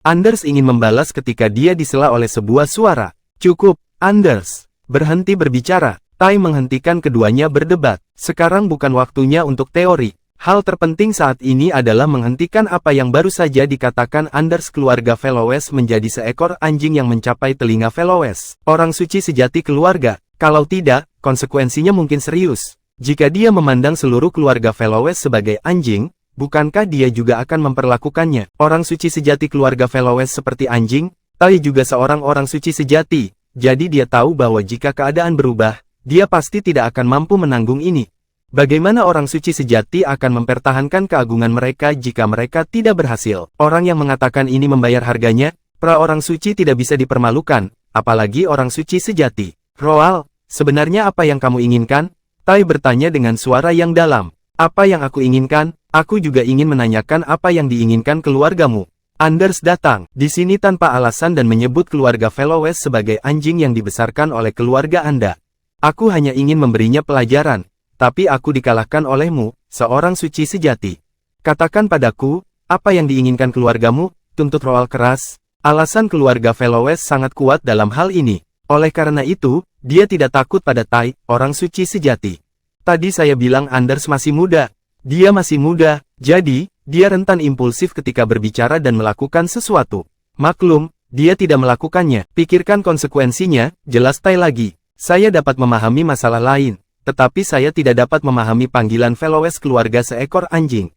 S1: Anders ingin membalas ketika dia disela oleh sebuah suara. Cukup, Anders. Berhenti berbicara. Tai menghentikan keduanya berdebat. Sekarang bukan waktunya untuk teori. Hal terpenting saat ini adalah menghentikan apa yang baru saja dikatakan Anders. Keluarga Velowes menjadi seekor anjing yang mencapai telinga Velowes. Orang suci sejati keluarga. Kalau tidak, konsekuensinya mungkin serius. Jika dia memandang seluruh keluarga Velowes sebagai anjing, bukankah dia juga akan memperlakukannya? Orang suci sejati keluarga Velowes seperti anjing? Tai juga seorang orang suci sejati. Jadi dia tahu bahwa jika keadaan berubah, dia pasti tidak akan mampu menanggung ini. Bagaimana orang suci sejati akan mempertahankan keagungan mereka jika mereka tidak berhasil? Orang yang mengatakan ini membayar harganya, orang suci tidak bisa dipermalukan, apalagi orang suci sejati. Roal, sebenarnya apa yang kamu inginkan? Tai bertanya dengan suara yang dalam. Apa yang aku inginkan? Aku juga ingin menanyakan apa yang diinginkan keluargamu. Anders datang di sini tanpa alasan dan menyebut keluarga Velowes sebagai anjing yang dibesarkan oleh keluarga Anda. Aku hanya ingin memberinya pelajaran, tapi aku dikalahkan olehmu, seorang suci sejati. Katakan padaku, apa yang diinginkan keluargamu? Tuntut Roal keras. Alasan keluarga Velowes sangat kuat dalam hal ini. Oleh karena itu, dia tidak takut pada Tai, orang suci sejati. Tadi saya bilang Anders masih muda. Dia masih muda, jadi, dia rentan impulsif ketika berbicara dan melakukan sesuatu. Maklum, dia tidak melakukannya. Pikirkan konsekuensinya, jelas Tai lagi. Saya dapat memahami masalah lain, tetapi saya tidak dapat memahami panggilan Velowes keluarga seekor anjing.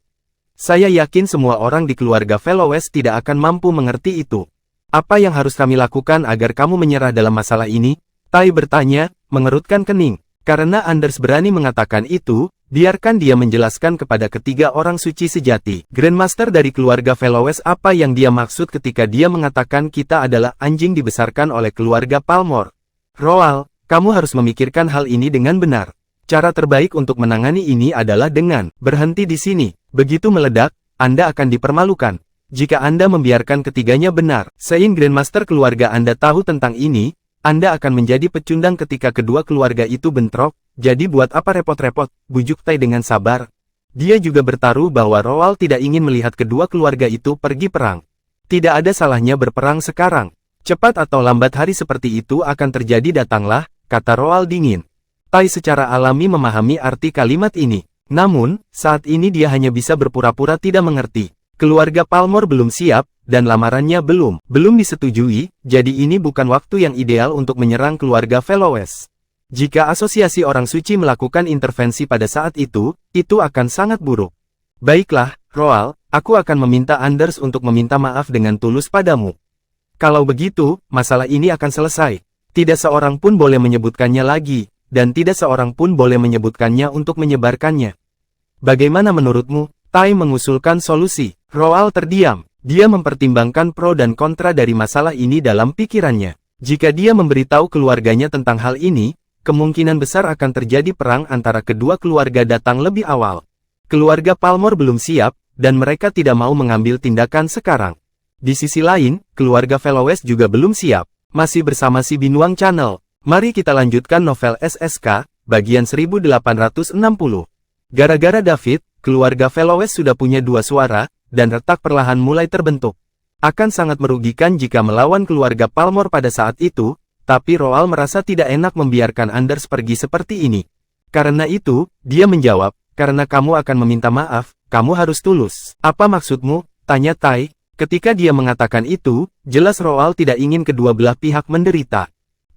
S1: Saya yakin semua orang di keluarga Velowes tidak akan mampu mengerti itu. Apa yang harus kami lakukan agar kamu menyerah dalam masalah ini? Tai bertanya, mengerutkan kening. Karena Anders berani mengatakan itu, biarkan dia menjelaskan kepada ketiga orang suci sejati. Grandmaster dari keluarga Velowes apa yang dia maksud ketika dia mengatakan kita adalah anjing dibesarkan oleh keluarga Palmore. Roald, kamu harus memikirkan hal ini dengan benar. Cara terbaik untuk menangani ini adalah dengan berhenti di sini. Begitu meledak, Anda akan dipermalukan. Jika Anda membiarkan ketiganya benar, Sein Grandmaster keluarga Anda tahu tentang ini, Anda akan menjadi pecundang ketika kedua keluarga itu bentrok, jadi buat apa repot-repot, bujuk Tai dengan sabar. Dia juga bertaruh bahwa Roald tidak ingin melihat kedua keluarga itu pergi perang. Tidak ada salahnya berperang sekarang. Cepat atau lambat hari seperti itu akan terjadi datanglah, kata Roald dingin. Tai secara alami memahami arti kalimat ini. Namun, saat ini dia hanya bisa berpura-pura tidak mengerti. Keluarga Palmore belum siap, dan lamarannya belum disetujui, jadi ini bukan waktu yang ideal untuk menyerang keluarga Velowes. Jika asosiasi orang suci melakukan intervensi pada saat itu akan sangat buruk. Baiklah, Roald, aku akan meminta Anders untuk meminta maaf dengan tulus padamu. Kalau begitu, masalah ini akan selesai. Tidak seorang pun boleh menyebutkannya lagi, dan tidak seorang pun boleh menyebutkannya untuk menyebarkannya. Bagaimana menurutmu? Tai mengusulkan solusi. Roald terdiam. Dia mempertimbangkan pro dan kontra dari masalah ini dalam pikirannya. Jika dia memberitahu keluarganya tentang hal ini, kemungkinan besar akan terjadi perang antara kedua keluarga datang lebih awal. Keluarga Palmore belum siap, dan mereka tidak mau mengambil tindakan sekarang. Di sisi lain, keluarga Velowes juga belum siap. Masih bersama si Binuang Channel. Mari kita lanjutkan novel SSK, bagian 1860. Gara-gara David, keluarga Velowes sudah punya dua suara, dan retak perlahan mulai terbentuk. Akan sangat merugikan jika melawan keluarga Palmore pada saat itu, tapi Roald merasa tidak enak membiarkan Anders pergi seperti ini. Karena itu, dia menjawab, karena kamu akan meminta maaf, kamu harus tulus. Apa maksudmu? Tanya Tai. Ketika dia mengatakan itu, jelas Roald tidak ingin kedua belah pihak menderita.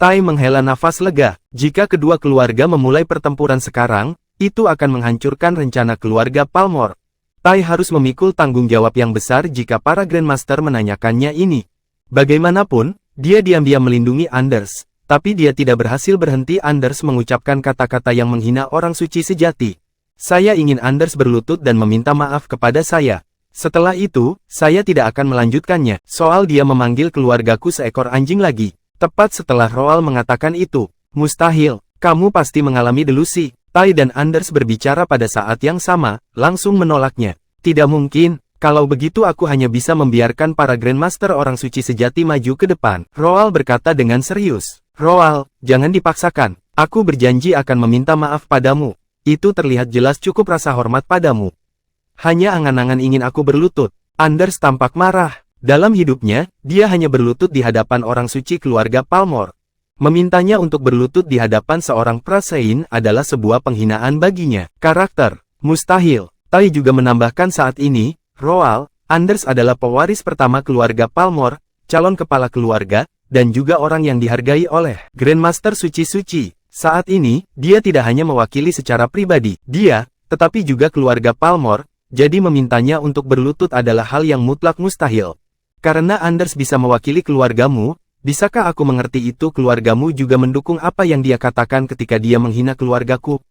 S1: Tai menghela nafas lega. Jika kedua keluarga memulai pertempuran sekarang, itu akan menghancurkan rencana keluarga Palmore. Tai harus memikul tanggung jawab yang besar jika para Grandmaster menanyakannya ini. Bagaimanapun, dia diam-diam melindungi Anders, tapi dia tidak berhasil berhenti Anders mengucapkan kata-kata yang menghina orang suci sejati. Saya ingin Anders berlutut dan meminta maaf kepada saya. Setelah itu, saya tidak akan melanjutkannya. Soal dia memanggil keluargaku seekor anjing lagi. Tepat setelah Roald mengatakan itu. Mustahil, kamu pasti mengalami delusi. Tai dan Anders berbicara pada saat yang sama, langsung menolaknya. Tidak mungkin, kalau begitu aku hanya bisa membiarkan para Grandmaster orang suci sejati maju ke depan. Roald berkata dengan serius. Roald, jangan dipaksakan. Aku berjanji akan meminta maaf padamu. Itu terlihat jelas cukup rasa hormat padamu. Hanya angan-angan ingin aku berlutut. Anders tampak marah. Dalam hidupnya, dia hanya berlutut di hadapan orang suci keluarga Palmore. Memintanya untuk berlutut di hadapan seorang prasein adalah sebuah penghinaan baginya. Karakter, mustahil. Tai juga menambahkan saat ini, Roald, Anders adalah pewaris pertama keluarga Palmore, calon kepala keluarga, dan juga orang yang dihargai oleh Grandmaster suci-suci. Saat ini, dia tidak hanya mewakili secara pribadi, dia, tetapi juga keluarga Palmore, jadi memintanya untuk berlutut adalah hal yang mutlak mustahil. Karena Anders bisa mewakili keluargamu, bisakah aku mengerti itu keluargamu juga mendukung apa yang dia katakan ketika dia menghina keluargaku?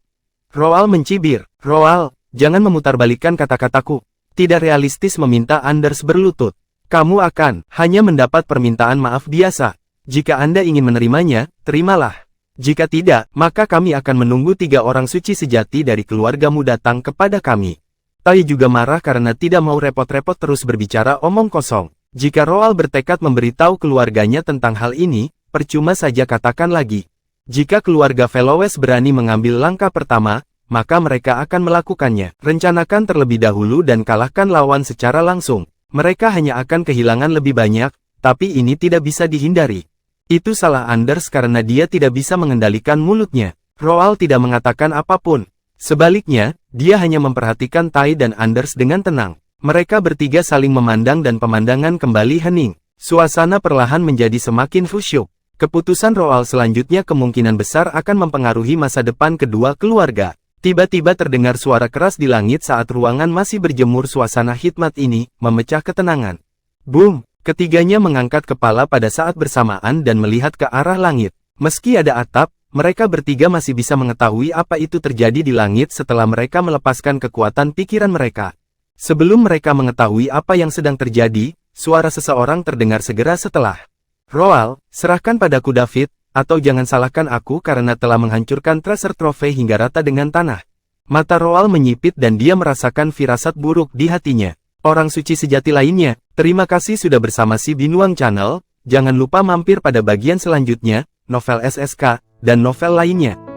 S1: Roald mencibir. Roald, jangan memutarbalikkan kata-kataku. Tidak realistis meminta Anders berlutut. Kamu akan hanya mendapat permintaan maaf biasa. Jika Anda ingin menerimanya, terimalah. Jika tidak, maka kami akan menunggu 3 orang suci sejati dari keluargamu datang kepada kami. Tai juga marah karena tidak mau repot-repot terus berbicara omong kosong. Jika Roald bertekad memberitahu keluarganya tentang hal ini, percuma saja katakan lagi. Jika keluarga Velowes berani mengambil langkah pertama, maka mereka akan melakukannya. Rencanakan terlebih dahulu dan kalahkan lawan secara langsung. Mereka hanya akan kehilangan lebih banyak, tapi ini tidak bisa dihindari. Itu salah Anders karena dia tidak bisa mengendalikan mulutnya. Roald tidak mengatakan apapun. Sebaliknya, dia hanya memperhatikan Tai dan Anders dengan tenang. Mereka bertiga saling memandang dan pemandangan kembali hening. Suasana perlahan menjadi semakin khusyuk. Keputusan Roald selanjutnya kemungkinan besar akan mempengaruhi masa depan kedua keluarga. Tiba-tiba terdengar suara keras di langit saat ruangan masih berjemur. Suasana hikmat ini memecah ketenangan. Boom! Ketiganya mengangkat kepala pada saat bersamaan dan melihat ke arah langit. Meski ada atap, mereka bertiga masih bisa mengetahui apa itu terjadi di langit setelah mereka melepaskan kekuatan pikiran mereka. Sebelum mereka mengetahui apa yang sedang terjadi, suara seseorang terdengar segera setelah. Roal, serahkan padaku David, atau jangan salahkan aku karena telah menghancurkan treasure trofei hingga rata dengan tanah. Mata Roal menyipit dan dia merasakan firasat buruk di hatinya. Orang suci sejati lainnya, terima kasih sudah bersama si Binuang Channel, jangan lupa mampir pada bagian selanjutnya, novel SSK, dan novel lainnya.